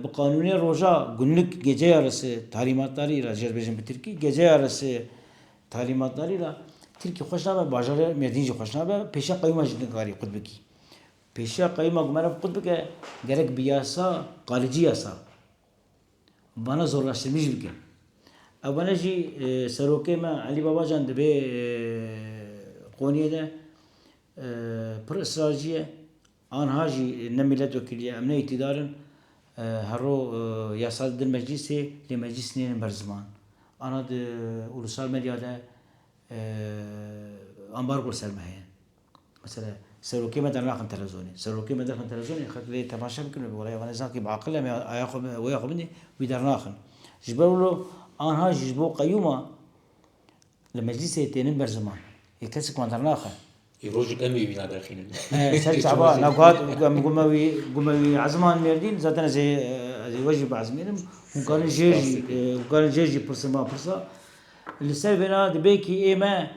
بقانوني روجا günlük gece yarısı talimatlarıyla Azerbaycan Türkiye gece yarısı talimatlarıyla Türkiye hoşname bajarı merdinci hoşname peşa kayyuma cidden gari kutbeki. Peşa kayyuma gumara kutbeki gerek bir yasa kalıcı yasa bana zorlaştırmış bir ki. Abanajı serokema Ali Babacan dibe Konya'da pır ısrarcıya anhacı ne milletvekili emne iktidarın هرو yasal در مجلسه لمجلس نين برزمان أنا د ulusal medyada ambargo sermaye mesela سروكي ما درنا تلفزيوني سروكي ما درنا تلفزيوني خاطر لي تماشا يمكن ولا وانا زاكي بعقل ما ياخذ وياخذ مني ويدرناخن جبروا له انا جبو قيومه لمجلس تين برزمان يكسك ما درناخن يروجك امي بينا داخلين سال تعبان نقاد قموي عزمان مردين زادنا زي واجب عزمينهم وكان جيجي برسا اللي سال بنا دبيكي ايما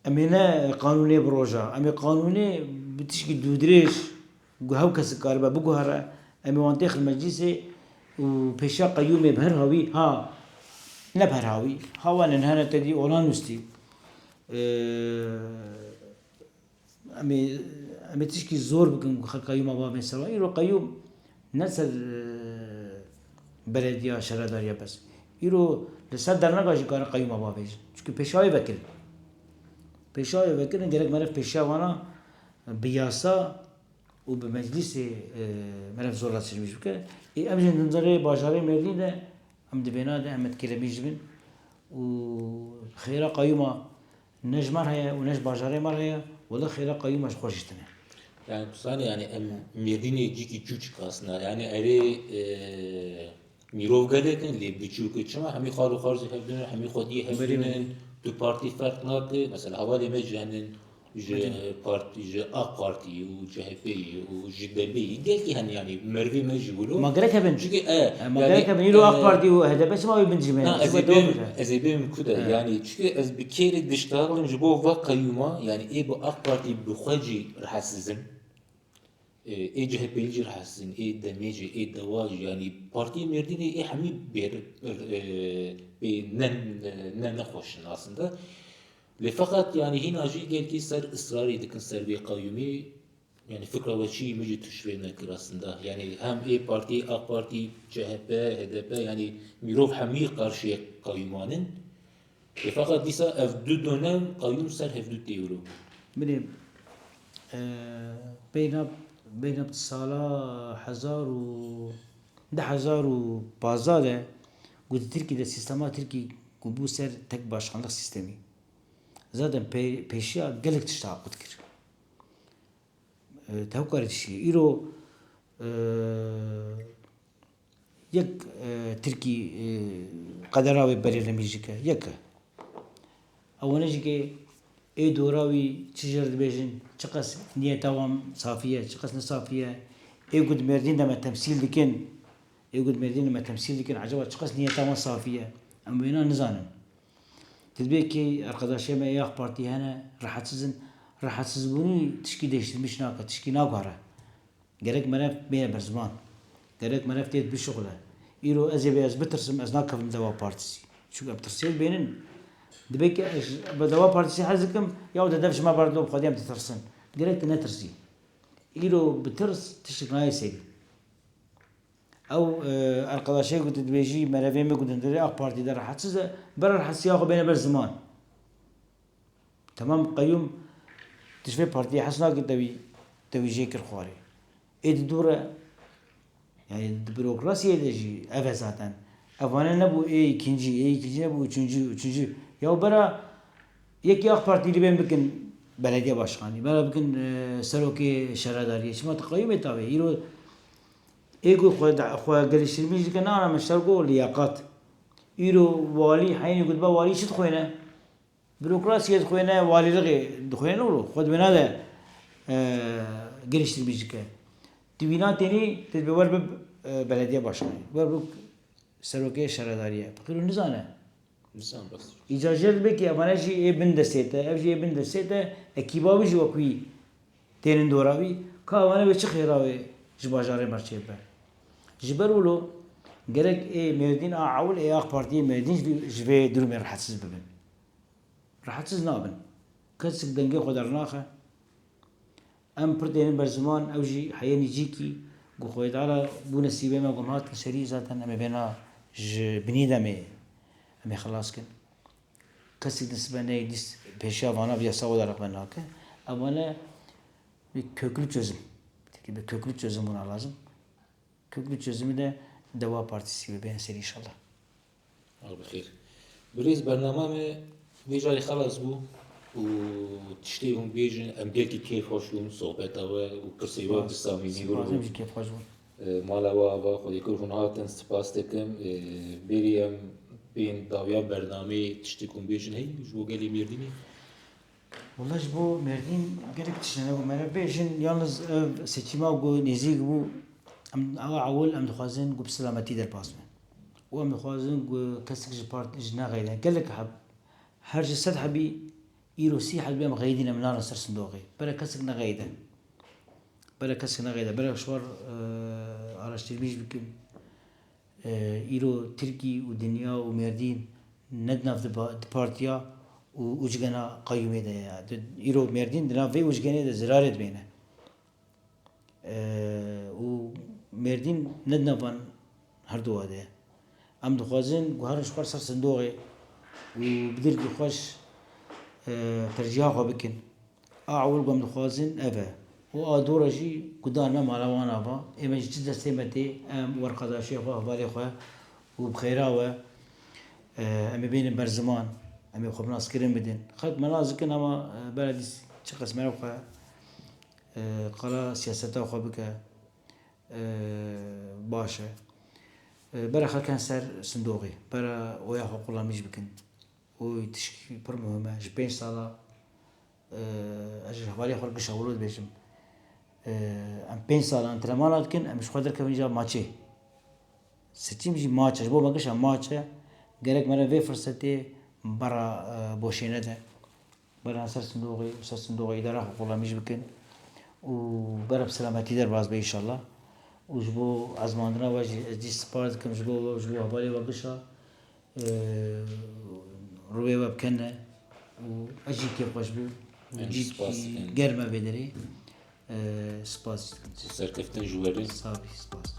امينا قانوني بروجا امي قانوني بتشكي دودريش وهو كسكاربا بقهرة امي وانتخ المجلس وبيشا قيومي بهرهوي ها نبهرهوي هوا نهانا تدي اولان نستي امي تشكي زور بكم قيوم ابا من سوا يرو قيوم نسل بلديه شهرداريه بس يرو لسدر نقاش كان قيوم ابا بيج çünkü peşayı vekil peşayı vekilin gerek meref peşavana biyasa و به مجلس مرف زورات سرميش بك امجن نظري باجاري مردين ده هم دبينا ده هم تكلميش بن وخيرا قيومه نجمر هي ونج باجاري مر هي ولا خيرا قيومه خوشتنه yani sani yani em mirdini ciki küçük aslında yani eri mirov galekin li biçuk çama hemi xalu xarz hevdin hemi xodi hevdin tu parti fark nakı mesela havale mecranin parti AK Parti و CHP و JDP gel ki hani yani mervi mecbulu ما gerek ben çünkü ما gerek ben yürü AK Parti ve HDP ma bincime ezebim kuda yani çünkü ez bir kere dıştaralım bu vakayuma yani bu AK Parti bu xaci rahatsızım CHP'ci rahatsızım demeci davaji yani parti merdini hami bir ne hoşun aslında fakat yani hinacı gel ki ser ısrar edikin ser bir kayyumi yani fıkra ve çiğ mücü tüşveyne kır aslında yani hem Parti, AK Parti, CHP, HDP yani mirov hemi karşıya kayyumanın fakat disa evdü dönem kayyum ser evdü diyor. Benim بين اتصالا حزار و ده حزار و بازاره قلت تركي ده سيستما تركي قبو سر تك باشخانلق سيستمي zaten peşiya gelek tişta akut kir. Tevkar tişi. İro yek Türkiye kaderavi belirlemeyecek yek. Avanejike doravi çijer dibejin çıkas niye tamam safiye çıkas ne safiye gud merdin de me temsil dikin gud merdin de me temsil dikin acaba çıkas niye tamam safiye ama bina nizanem tedbir ki arkadaşlarımayak parti hene rahatsız bunu tişki değiştirmiş naka tişki nakara gerek menef beye bir zaman gerek menef teyit bir şokla İro ezebe ez bitirsem ez nakavim deva partisi çünkü abtirsiyel benim دبي كي بدوا بارتي حزكم يا ود دفش ما بردو بقديم تترسن ديريكت نترسي إيرو بترس تشك نايسي أو القضاشة قلت تبيجي مرافين ما قلت ندري أخ بارتي ده راح تسز برا راح تسياقه بين بالزمان تمام قيوم تشوف بارتي حسنا قلت تبي جيكر خواري إيه الدورة يعني البيروقراطية تجي أفساتن أفانا نبو إيه كنجي نبو üçüncü ya bara yeki AK Partili ben bugün belediye başkanı, ben bugün Seroki şeradariye. Şimdi takayım et abi. İro ego xoya geliştirmiş ki ne anlamışlar go liyakat. İro vali hayni gudba vali şit xoyna. Bürokrasiye xoyna valiliği xoyna olur. Xod bina da geliştirmiş ki. Dibina teni tedbir belediye başkanı. Var bu Seroki şeradariye. Bakırın ne zane? İcazet beki amana ji bin desete, ev ji bin desete, ekibabi ji vakwi tenin doravi, ka amana be çıkhiravi jibajare marchebe. Jiberulu gerek merdin ağul AK Parti merdin jve durum rahatsız bibin. Rahatsız nabin. Kasık denge qadarnaxa. Am pırtenin ber zaman ev ji hayani jiki gu khoydala bu nasibe ma gumhat şeri zaten am bena bnidame أمي خلاص كن كسي نسبة نيدس بيشا وانا بيسا olarak ben hake ama ne bir köklü çözüm bir köklü çözüm buna lazım köklü çözümü de Deva Partisi ve ben seri inşallah الله بخير بريز برنامج بيجاري خلاص بو وتشتيهم بيجن ام بيلكي كيف هوشون صحبت او وكرسيوا بساميني lazım ki keyif hoş bu مالا وابا خودي كل هناتن سپاس دكم بريم بين داويا برنامج تشتيكم بيجن هي جو قالي ميرديني Vallahi bu Merdin gerek tişene bu merabejin yalnız seçime bu nezik bu awal am dixwazin gu selameti der pasme و am dixwazin gu kesik ji parti ji nagayda gelek hab her ji sed habi İrosi halbi am gaydin am nara ser sindoqi bera kesik nagayda bera şwar araştırmış bikim İro Türkiye و dünya و Merdin ندناف partiya وجگنا قیومی ده ایرو مردین دنافی وجگنی ده زرارت بینه و مردین ندنافن هر دو ده ام دخوازن گوهرش خور سر صندوقه و بدر که خوش ترجیح خو بکن اول گم دخوازن اوه و آدورا جی گدان ما مالوان آبا ایمج جد سیمتی ام ورقداشی خو احوالی خو و بخیره و ام بین برزمان أمي خبنا أسكرين بدين خد منازكن أما بلدي شخص مروقة قلا سياسته وخبك باشا برا خل كان سر صندوقي برا ويا حقوق الله مش بكن ويتشكي برمهمة جبين صلاة أجل حوالي خلق شغلود بيجم أم بين صلاة أنت لما لكن أم مش قادر كم يجاب ماتشي ستيم جي ماتش جبوا ما قش ماتش قالك مرة في فرصتي برا بوشينة ده برا سر صندوقي إدارة حقوق الله مش بكن وبرا بسلامتي در باز بإن شاء الله وجبو عزماندنا واجي دي سبارت كم جبو حبالي وقشة روي وبكنة وأجي كيف واش بو وجي جرمة بدري سباس سركفتن جواري صافي سباس